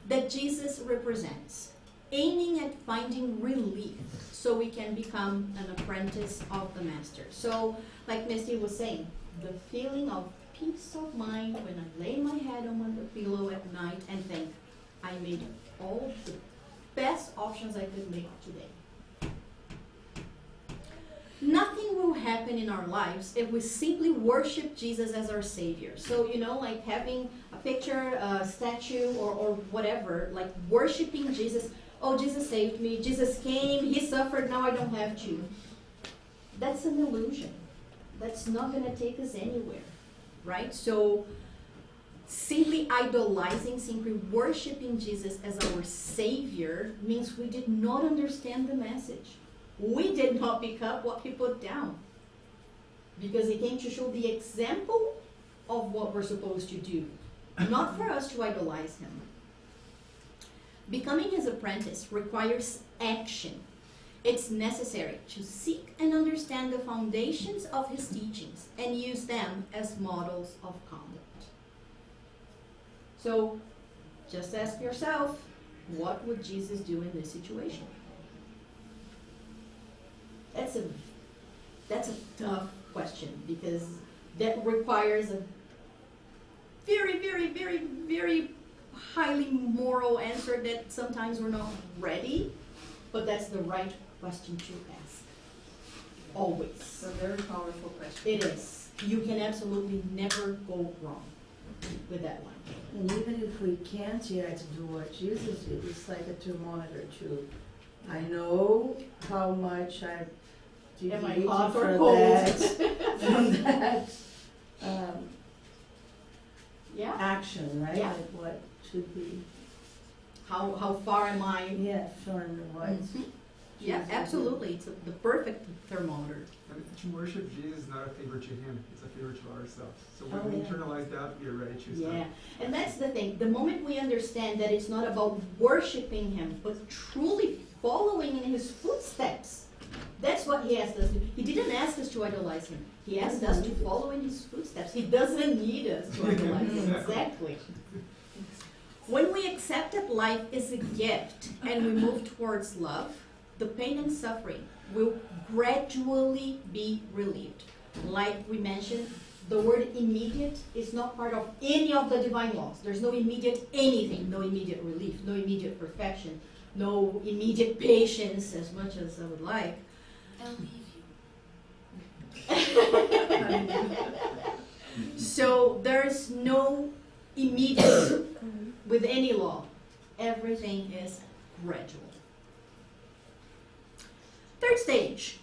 [SPEAKER 1] that Jesus represents, aiming at finding relief so we can become an apprentice of the Master. So, like Misty was saying, the feeling of peace of mind when I lay my head on the pillow at night and think, I made all the best options I could make today. Nothing will happen in our lives if we simply worship Jesus as our Savior. So, like having a picture, a statue, or whatever, like worshiping Jesus. Oh, Jesus saved me. Jesus came. He suffered. Now I don't have to. That's an illusion. That's not going to take us anywhere, right? So, simply idolizing, simply worshiping Jesus as our Savior means we did not understand the message. We did not pick up what he put down, because he came to show the example of what we're supposed to do, not for us to idolize him. Becoming his apprentice requires action. It's necessary to seek and understand the foundations of his teachings and use them as models of conduct. So, just ask yourself, what would Jesus do in this situation? That's a tough question, because that requires a very, very, very, very highly moral answer that sometimes we're not ready, but that's the right question to ask. Always.
[SPEAKER 6] It's a very powerful question.
[SPEAKER 1] It is. You can absolutely never go wrong with that one.
[SPEAKER 4] And even if we can't yet do what Jesus did, it's like a thermometer too. I know how much I
[SPEAKER 1] Am I
[SPEAKER 4] deviated
[SPEAKER 1] hot or
[SPEAKER 4] from
[SPEAKER 1] cold?
[SPEAKER 4] from that
[SPEAKER 1] Yeah.
[SPEAKER 4] action, right?
[SPEAKER 1] Yeah.
[SPEAKER 4] Like what should be,
[SPEAKER 1] How far am I?
[SPEAKER 4] yeah, from what.
[SPEAKER 1] Mhm. Yeah,
[SPEAKER 4] Jesus
[SPEAKER 1] absolutely. It's the perfect thermometer.
[SPEAKER 8] And to worship Jesus is not a favor to him, it's a favor to ourselves. So when
[SPEAKER 4] Oh,
[SPEAKER 8] we
[SPEAKER 4] yeah.
[SPEAKER 8] internalize that, we are ready to choose
[SPEAKER 1] Yeah,
[SPEAKER 8] that.
[SPEAKER 1] and that's the thing. The moment we understand that it's not about worshiping him, but truly following in his footsteps, that's what he asked us to do. He didn't ask us to idolize him. He asked us to follow in his footsteps. He doesn't need us to idolize him. Exactly. When we accept that life is a gift and we move towards love, the pain and suffering will gradually be relieved. Like we mentioned, the word immediate is not part of any of the divine laws. There's no immediate anything, no immediate relief, no immediate perfection, no immediate patience, as much as I would like.
[SPEAKER 3] I'll leave you.
[SPEAKER 1] So there's no immediate with any law. Everything is gradual. Third stage,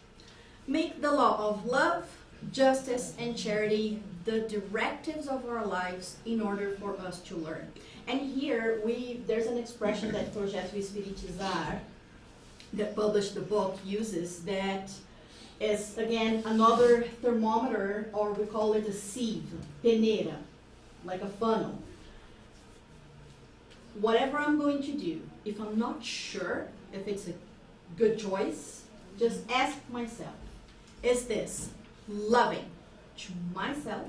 [SPEAKER 1] make the law of love, justice, and charity the directives of our lives in order for us to learn. And here, there's an expression that Projeto Espiritizar, that published the book, uses that is, again, another thermometer, or we call it a sieve, peneira, like a funnel. Whatever I'm going to do, if I'm not sure if it's a good choice, just ask myself, is this loving to myself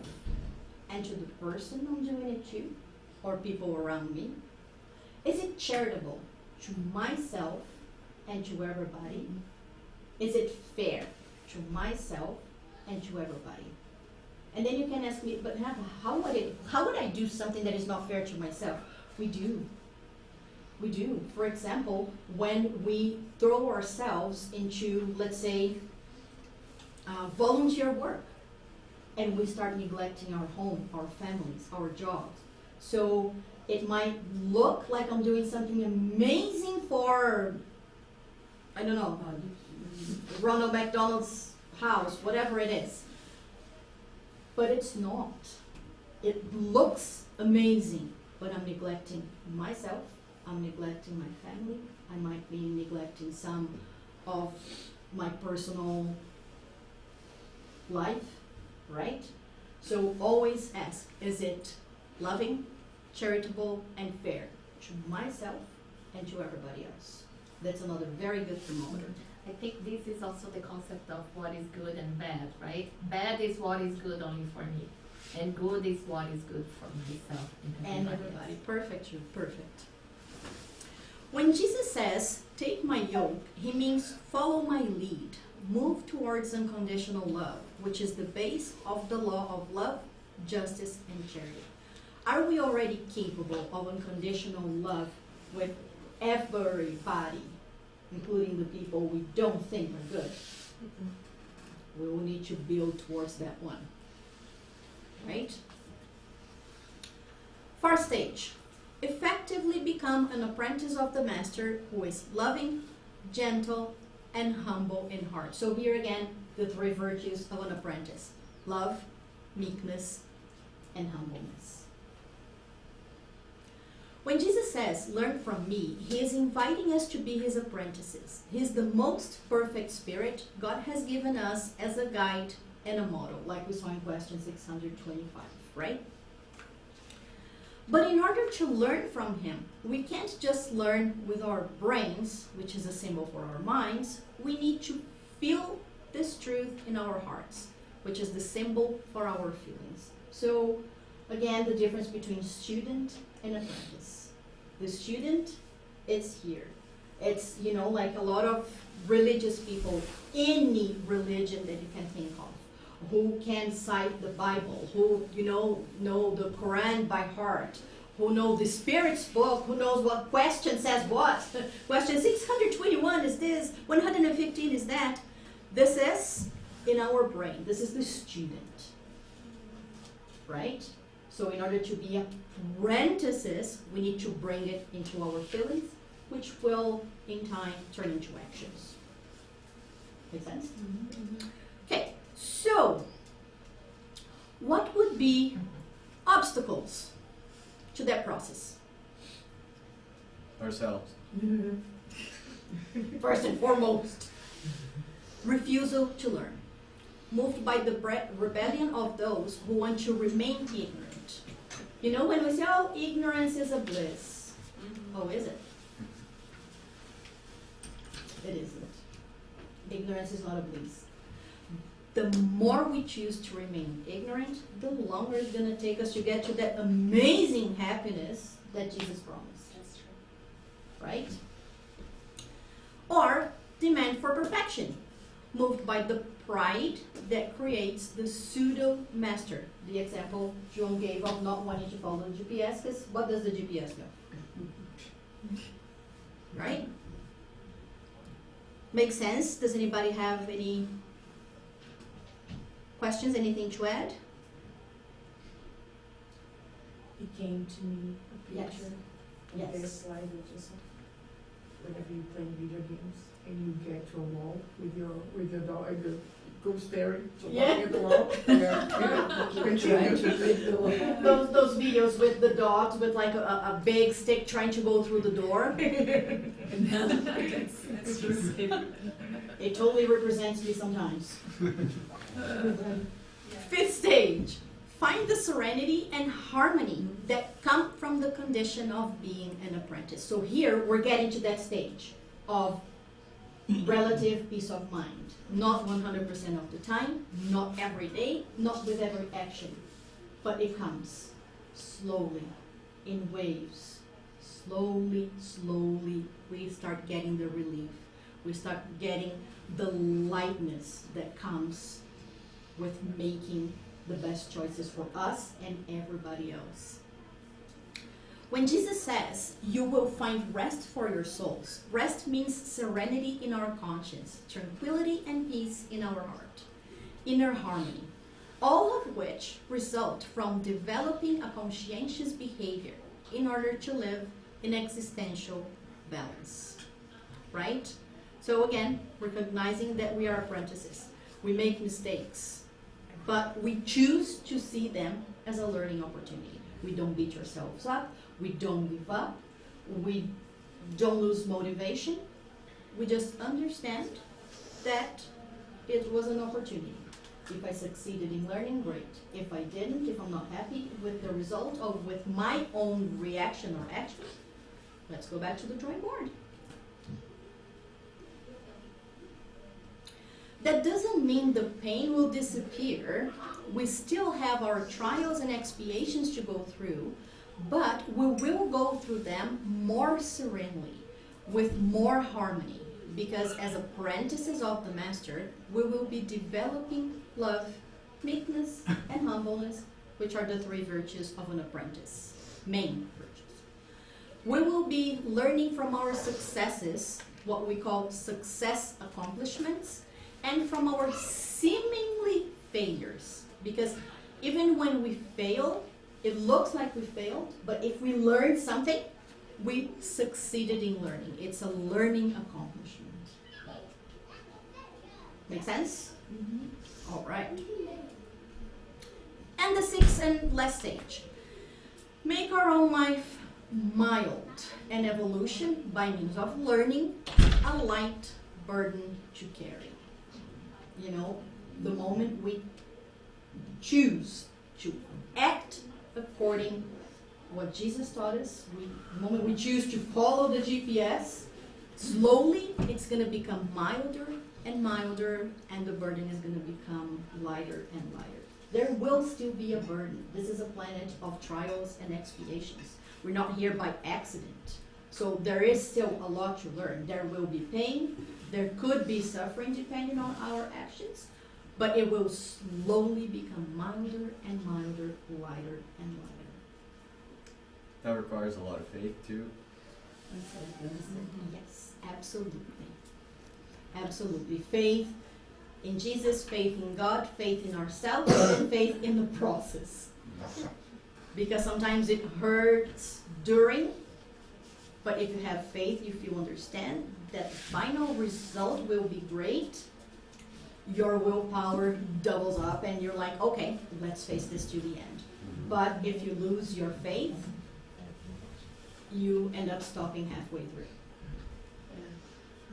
[SPEAKER 1] and to the person I'm doing it to, or people around me? Is it charitable to myself and to everybody? Is it fair to myself and to everybody? And then you can ask me, but how would I do something that is not fair to myself? We do. We do. For example, when we throw ourselves into, let's say, volunteer work, and we start neglecting our home, our families, our jobs. So it might look like I'm doing something amazing for, I don't know, Ronald McDonald's house, whatever it is. But it's not. It looks amazing, but I'm neglecting myself, I'm neglecting my family, I might be neglecting some of my personal life, right? So always ask, is it loving, charitable, and fair to myself and to everybody else? That's another very good thermometer.
[SPEAKER 9] I think this is also the concept of what is good and bad, right? Bad is what is good only for me, and good is what is good for myself
[SPEAKER 1] And everybody. Perfect, you perfect. When Jesus says, take my yoke, he means follow my lead. Move towards unconditional love, which is the base of the law of love, justice, and charity. Are we already capable of unconditional love with everybody, including the people we don't think are good? We will need to build towards that one, right? First stage, effectively become an apprentice of the master who is loving, gentle, and humble in heart. So here again, the three virtues of an apprentice: love, meekness, and humbleness. When Jesus says, learn from me, he is inviting us to be his apprentices. He is the most perfect spirit God has given us as a guide and a model, like we saw in question 625, right? But in order to learn from him, we can't just learn with our brains, which is a symbol for our minds. We need to feel this truth in our hearts, which is the symbol for our feelings. So, again, the difference between student and apprentice. The student is here. It's, you know, like a lot of religious people, any religion that you can think of, who can cite the Bible, who, you know the Quran by heart, who know the Spirit's book, who knows what question says what. Question 621 is this, 115 is that. This is in our brain. This is the student, right? So in order to be apprentices, we need to bring it into our feelings, which will, in time, turn into actions. Make sense? Okay, so what would be obstacles to that process?
[SPEAKER 2] Ourselves.
[SPEAKER 1] First and foremost, refusal to learn, moved by the rebellion of those who want to remain ignorant. You know, when we say, oh, ignorance is a bliss. Oh, is it? It isn't. Ignorance is not a bliss. The more we choose to remain ignorant, the longer it's going to take us to get to that amazing happiness that Jesus promised.
[SPEAKER 3] That's true.
[SPEAKER 1] Right? Or demand for perfection, moved by the pride that creates the pseudo-master. The example John gave of not wanting to follow the GPS, because what does the GPS know? Right? Makes sense? Does anybody have any questions, anything to add?
[SPEAKER 5] It came to me a
[SPEAKER 1] Yes.
[SPEAKER 5] picture
[SPEAKER 1] Yes.
[SPEAKER 5] on this slide, which is whenever you play video games and you get to a wall with your dog and you go staring to looking at the wall.
[SPEAKER 1] Those videos with the dogs with like a big stick trying to go through the door.
[SPEAKER 6] That's just it.
[SPEAKER 1] It totally represents me sometimes. Fifth stage, find the serenity and harmony that come from the condition of being an apprentice. So here we're getting to that stage of relative peace of mind. Not 100% of the time, not every day, not with every action, but it comes slowly, in waves. Slowly, slowly, we start getting the relief. We start getting the lightness that comes with making the best choices for us and everybody else. When Jesus says, you will find rest for your souls, rest means serenity in our conscience, tranquility and peace in our heart, inner harmony, all of which result from developing a conscientious behavior in order to live in existential balance, right? So again, recognizing that we are apprentices. We make mistakes, but we choose to see them as a learning opportunity. We don't beat ourselves up. We don't give up. We don't lose motivation. We just understand that it was an opportunity. If I succeeded in learning, great. If I didn't, if I'm not happy with the result or with my own reaction or action, let's go back to the drawing board. That doesn't mean the pain will disappear. We still have our trials and expiations to go through, but we will go through them more serenely, with more harmony, because as apprentices of the Master, we will be developing love, meekness, and humbleness, which are the three virtues of an apprentice, main virtues. We will be learning from our successes, what we call success accomplishments, and from our seemingly failures, because even when we fail, it looks like we failed, but if we learned something, we succeeded in learning. It's a learning accomplishment. Make sense? Mm-hmm. All right. And the sixth and last stage. Make our own life mild and evolution by means of learning a light burden to carry. You know, the moment we choose to act according what Jesus taught us, the moment we choose to follow the GPS, slowly it's going to become milder and milder, and the burden is going to become lighter and lighter. There will still be a burden. This is a planet of trials and expiations. We're not here by accident. So there is still a lot to learn. There will be pain. There could be suffering depending on our actions, but it will slowly become milder and milder, lighter and lighter.
[SPEAKER 2] That requires a lot of faith too.
[SPEAKER 1] Yes, absolutely. Absolutely. Faith in Jesus, faith in God, faith in ourselves, and faith in the process. Because sometimes it hurts during, but if you have faith, if you understand that the final result will be great, your willpower doubles up and you're like, okay, let's face this to the end. But if you lose your faith, you end up stopping halfway through.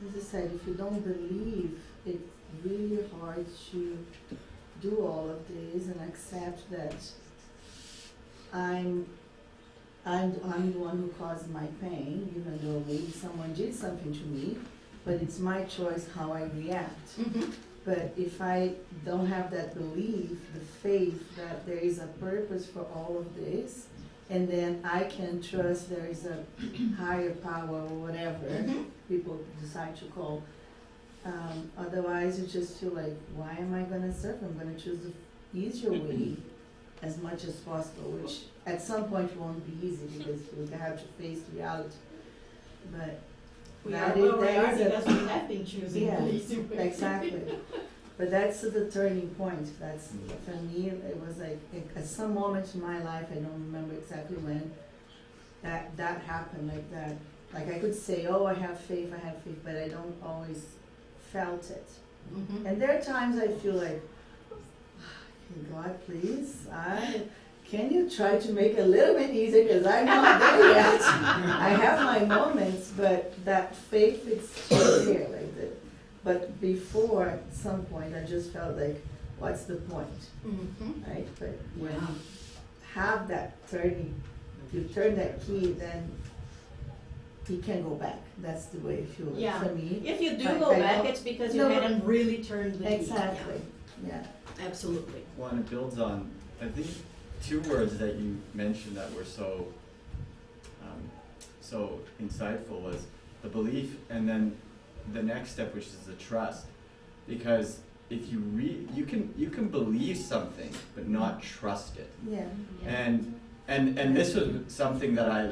[SPEAKER 4] As I said, if you don't believe, it's really hard to do all of this and accept that I'm the one who caused my pain, even though maybe someone did something to me, but it's my choice how I react.
[SPEAKER 1] Mm-hmm.
[SPEAKER 4] But if I don't have that belief, the faith that there is a purpose for all of this, and then I can trust there is a higher power or whatever people decide to call. Otherwise, you just feel like, why am I going to suffer? I'm going to choose the easier way as much as possible, which at some point won't be easy because we have to face reality. But
[SPEAKER 1] we are where we are because we have been choosing
[SPEAKER 4] yeah,
[SPEAKER 1] the easy way.
[SPEAKER 4] Exactly. But that's the turning point. That's, for me, it was like, at some moment in my life, I don't remember exactly when, that happened like that. Like I could say, oh, I have faith, but I don't always felt it.
[SPEAKER 1] Mm-hmm.
[SPEAKER 4] And there are times I feel like, God, please, can you try to make it a little bit easier, because I'm not there yet. I have my moments, but that faith is still there. Like that. But before, at some point, I just felt like, what's the point?
[SPEAKER 1] Mm-hmm.
[SPEAKER 4] Right? But when you have that turning, you turn that key, then he can go back. That's the way I feel
[SPEAKER 1] Yeah.
[SPEAKER 4] for me.
[SPEAKER 1] If you do
[SPEAKER 4] Like,
[SPEAKER 1] go
[SPEAKER 4] I
[SPEAKER 1] back,
[SPEAKER 4] know-
[SPEAKER 1] it's because you
[SPEAKER 4] No.
[SPEAKER 1] hadn't really turned the key.
[SPEAKER 4] Exactly, yeah.
[SPEAKER 1] Yeah, absolutely.
[SPEAKER 2] Well, and it builds on, I think, two words that you mentioned that were so, so insightful was the belief, and then the next step, which is the trust. Because if you you can believe something but not trust it.
[SPEAKER 4] Yeah.
[SPEAKER 2] And this was something that I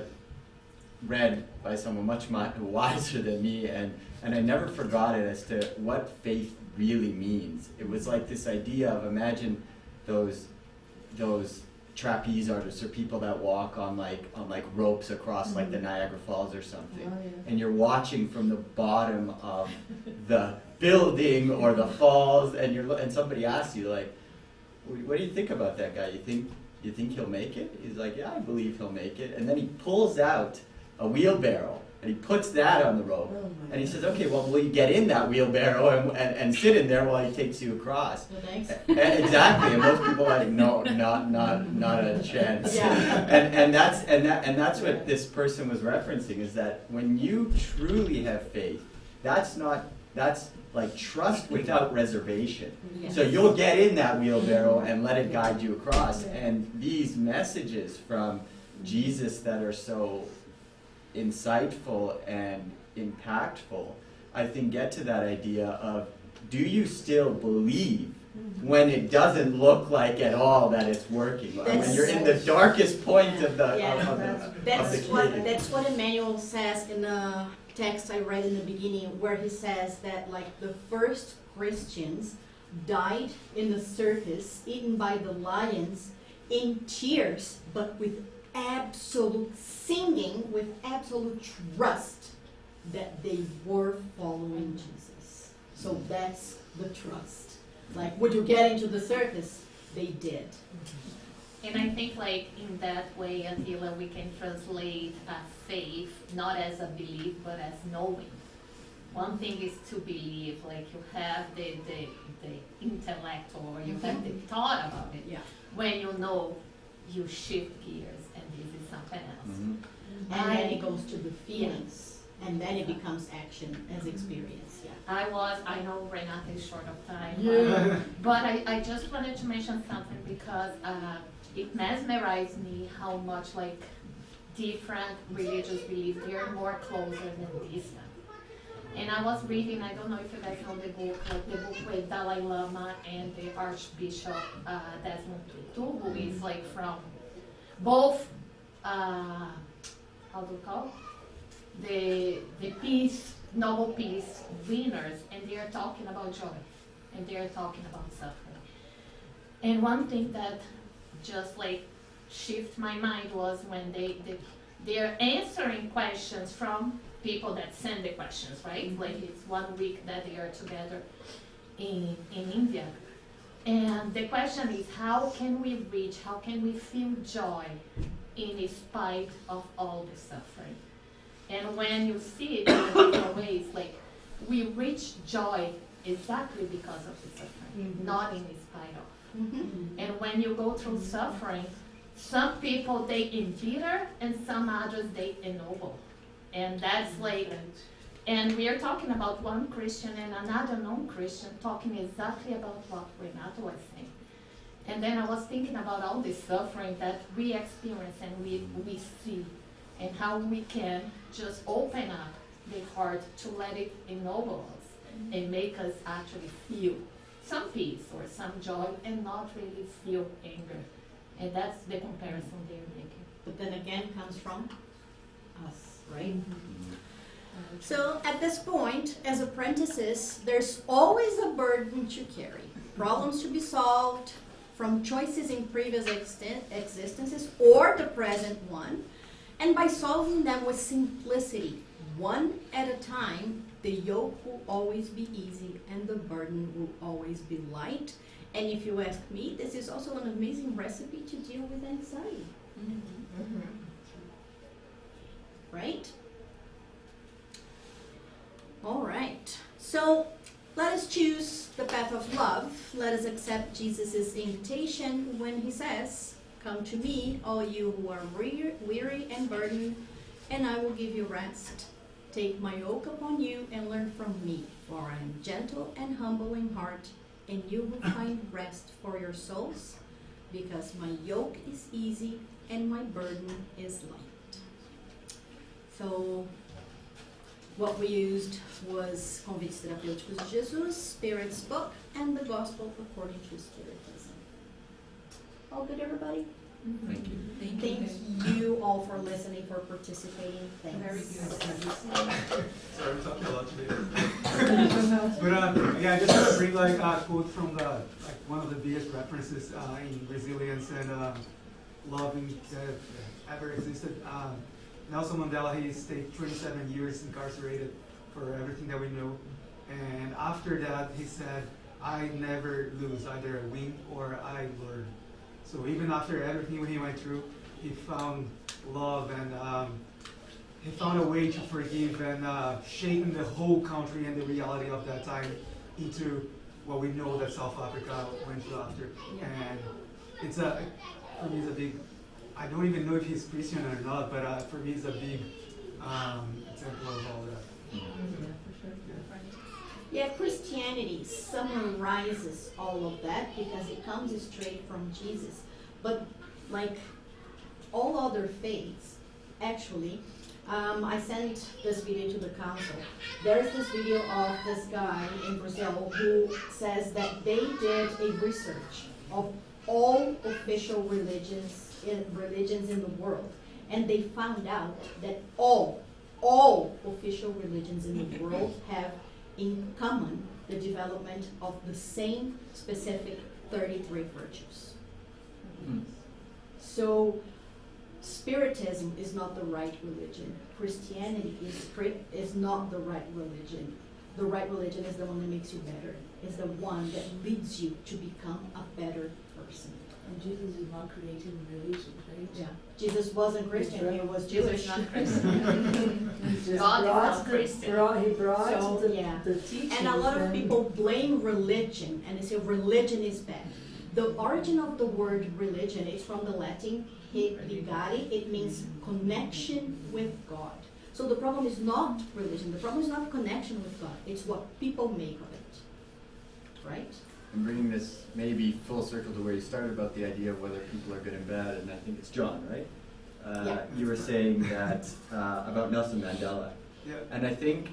[SPEAKER 2] read by someone much wiser than me, and I never forgot it as to what faith really means. It was like this idea of, imagine those trapeze artists or people that walk on like ropes across like the Niagara Falls or something,
[SPEAKER 4] Oh, yeah.
[SPEAKER 2] and you're watching from the bottom of the building or the falls, and somebody asks you like, what do you think about that guy? You think he'll make it? He's like, yeah, I believe he'll make it. And then he pulls out a wheelbarrow and he puts that on the rope.
[SPEAKER 4] Oh my
[SPEAKER 2] And he
[SPEAKER 4] God.
[SPEAKER 2] says, okay, well, will you get in that wheelbarrow and sit in there while he takes you across?
[SPEAKER 1] So thanks.
[SPEAKER 2] Exactly, and most people are like, no, not a chance.
[SPEAKER 1] Yeah.
[SPEAKER 2] And that's what this person was referencing, is that when you truly have faith, that's like trust without reservation.
[SPEAKER 1] Yes.
[SPEAKER 2] So you'll get in that wheelbarrow and let it guide you across. And these messages from Jesus that are so insightful and impactful, I think, get to that idea of, do you still believe when it doesn't look like at all that it's working? When you're in the darkest point of the
[SPEAKER 1] That's what Emmanuel says in the text I read in the beginning, where he says that like the first Christians died in the circus, eaten by the lions, in tears, but with absolute singing, with absolute trust that they were following Jesus. So that's the trust. Like, would you get into the circus? They did.
[SPEAKER 9] And I think like in that way, Attila, we can translate faith not as a belief but as knowing. One thing is to believe, like you have the intellect or you have the thought about it.
[SPEAKER 1] Yeah.
[SPEAKER 9] When you know, you shift gears and this is something else.
[SPEAKER 2] Mm-hmm.
[SPEAKER 1] And then it goes to the feelings, and then it becomes action as experience. Yeah.
[SPEAKER 9] I know Renata is short of time,
[SPEAKER 1] Yeah.
[SPEAKER 9] but I just wanted to mention something because it mesmerized me how much like different religious beliefs, they're more closer than distant. And I was reading, I don't know if you guys know the book with Dalai Lama and the Archbishop Desmond Tutu, who is like from both, how do you call it? The peace, Nobel Peace winners, and they are talking about joy, and they are talking about suffering. And one thing that just like shift my mind was when they're answering questions from people that send the questions, right? Like it's 1 week that they are together in India. And the question is, how can we feel joy in spite of all the suffering? And when you see it in different ways, like we reach joy exactly because of the suffering, not in spite of. And when you go through suffering, some people they embitter and some others they ennoble. And that's like, and we are talking about one Christian and another non-Christian talking exactly about what Renata was saying. And then I was thinking about all the suffering that we experience and we see, and how we can just open up the heart to let it ennoble us and make us actually feel some peace or some joy and not really feel anger. And that's the comparison they're making.
[SPEAKER 1] But then again, comes from us, right? So at this point, as apprentices, there's always a burden to carry, problems to be solved from choices in previous existences or the present one, and by solving them with simplicity, one at a time, the yoke will always be easy and the burden will always be light. And if you ask me, this is also an amazing recipe to deal with anxiety. Right? All right. So let us choose the path of love. Let us accept Jesus' invitation when he says, "Come to me, all you who are weary and burdened, and I will give you rest. Take my yoke upon you and learn from me, for I am gentle and humble in heart, and you will find rest for your souls, because my yoke is easy and my burden is light. So, what we used was Convites Terapêuticos de Jesus, Spirit's book, and the Gospel according to Spiritism. All good, everybody?
[SPEAKER 2] Thank you.
[SPEAKER 1] Thank you all for listening, for participating. Thanks.
[SPEAKER 3] Very good.
[SPEAKER 8] Sorry, I'm talking a lot today. But yeah, I just want to bring like a quote from the one of the biggest references in resilience and loving that ever existed. Nelson Mandela, he stayed 27 years incarcerated for everything that we know, and after that he said, "I never lose, either I win or I learn." So even after everything he went through, he found love and he found a way to forgive and shaping the whole country and the reality of that time into what we know that South Africa went through after. And it's for me, it's a big, I don't even know if he's Christian or not, but for me, it's a big example of all that.
[SPEAKER 1] Yeah, Christianity summarizes all of that because it comes straight from Jesus. But like all other faiths, actually, I sent this video to the council. There's this video of this guy in Brazil who says that they did a research of all official religions in the world, and they found out that all official religions in the world have in common the development of the same specific 33 virtues. So Spiritism is not the right religion. Christianity is not the right religion. The right religion is the one that makes you better. Is the one that leads you to become a better person.
[SPEAKER 4] And Jesus is not creating religion, right?
[SPEAKER 1] Yeah. Jesus wasn't Christian, he was Jewish.
[SPEAKER 9] Jesus not Christian. God is not Christian.
[SPEAKER 4] He brought
[SPEAKER 1] So,
[SPEAKER 4] the,
[SPEAKER 1] yeah.
[SPEAKER 4] the teachings.
[SPEAKER 1] And a lot of people blame religion and they say religion is bad. The origin of the word religion is from the Latin ligare. It means connection with God. So the problem is not religion. The problem is not connection with God. It's what people make of it. Right?
[SPEAKER 2] And bringing this maybe full circle to where you started about the idea of whether people are good and bad, and I think it's John, right?
[SPEAKER 1] Yeah.
[SPEAKER 2] You were saying that about Nelson Mandela.
[SPEAKER 8] Yeah.
[SPEAKER 2] And I think,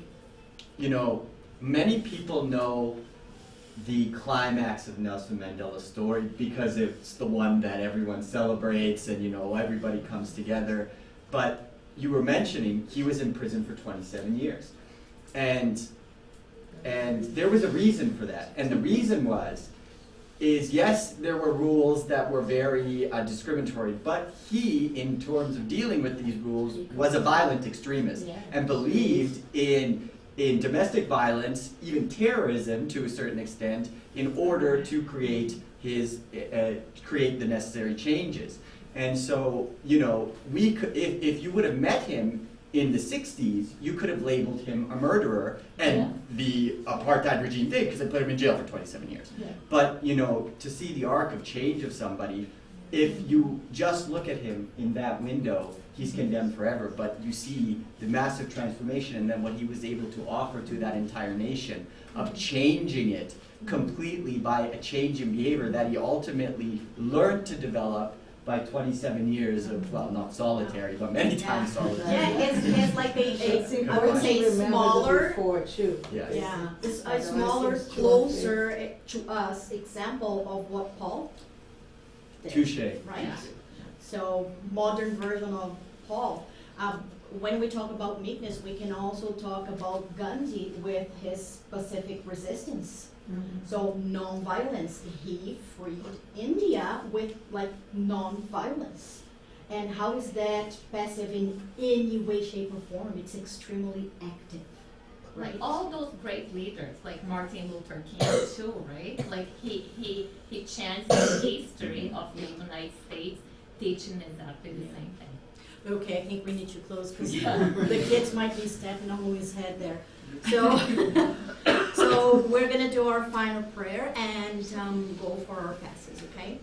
[SPEAKER 2] you know, many people know the climax of Nelson Mandela's story because it's the one that everyone celebrates and, you know, everybody comes together. But you were mentioning he was in prison for 27 years. And there was a reason for that. And the reason is yes, there were rules that were very discriminatory, but he, in terms of dealing with these rules, was a violent extremist and believed in domestic violence, even terrorism to a certain extent, in order to create the necessary changes. And so, you know, we could, if you would have met him in the 60s, you could have labeled him a murderer, and the apartheid regime did, because it put him in jail for 27 years.
[SPEAKER 1] Yeah.
[SPEAKER 2] But, you know, to see the arc of change of somebody, if you just look at him in that window, he's condemned forever, but you see the massive transformation and then what he was able to offer to that entire nation of changing it completely by a change in behavior that he ultimately learned to develop by 27 years of, well, not solitary, but many times solitary.
[SPEAKER 1] Yeah, it's like I would say smaller,
[SPEAKER 2] Yes.
[SPEAKER 1] yeah, it's a smaller, closer to us example of what Paul did.
[SPEAKER 2] Touche.
[SPEAKER 1] Right? So, modern version of Paul. When we talk about meekness, we can also talk about Gandhi with his specific resistance. So non-violence, he freed India with like non-violence. And how is that passive in any way, shape, or form? It's extremely active, right?
[SPEAKER 9] Like all those great leaders, like Martin Luther King too, right? Like he changed the history of the United States, teaching exactly the same thing.
[SPEAKER 1] Okay, I think we need to close because the kids might be stepping on his head there. So we're going to do our final prayer and go for our passes, okay?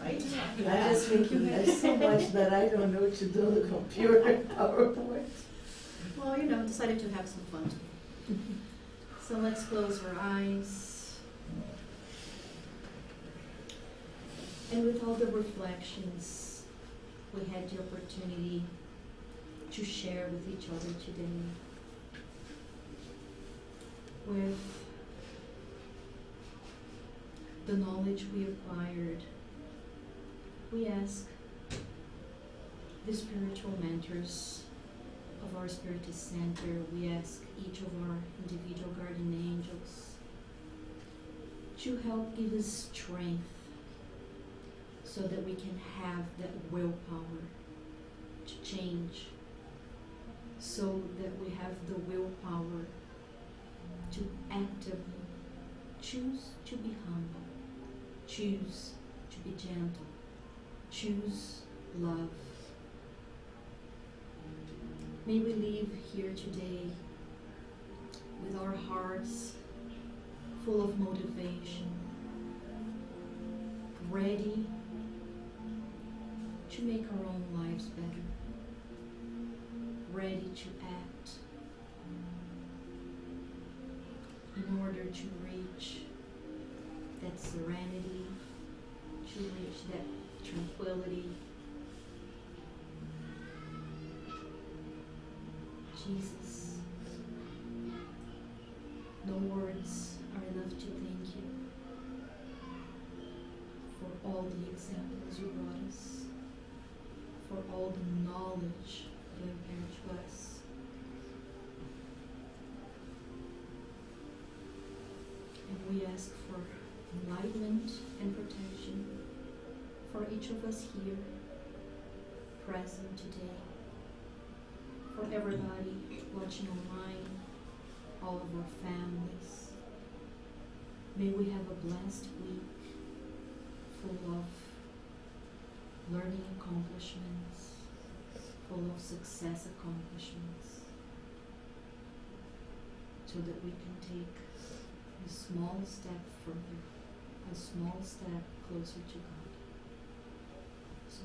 [SPEAKER 1] Right?
[SPEAKER 4] I There's so much that I don't know to do on the computer and PowerPoint.
[SPEAKER 1] Well, decided to have some fun. So let's close our eyes. And with all the reflections we had the opportunity to share with each other today, with the knowledge we acquired, we ask the spiritual mentors of our Spiritist Center, we ask each of our individual guardian angels to help give us strength so that we can have that willpower to change, so that we have the willpower to actively choose to be humble, choose to be gentle, choose love. May we leave here today with our hearts full of motivation, ready to make our own lives better, ready to act in order to reach that serenity, to reach that tranquility. Jesus, no words are enough to thank you for all the examples you brought us, for all the knowledge you imparted to us. And we ask for enlightenment and protection for each of us here, present today, for everybody watching online, all of our families. May we have a blessed week full of learning accomplishments, full of success accomplishments, so that we can take a small step further, a small step closer to God. So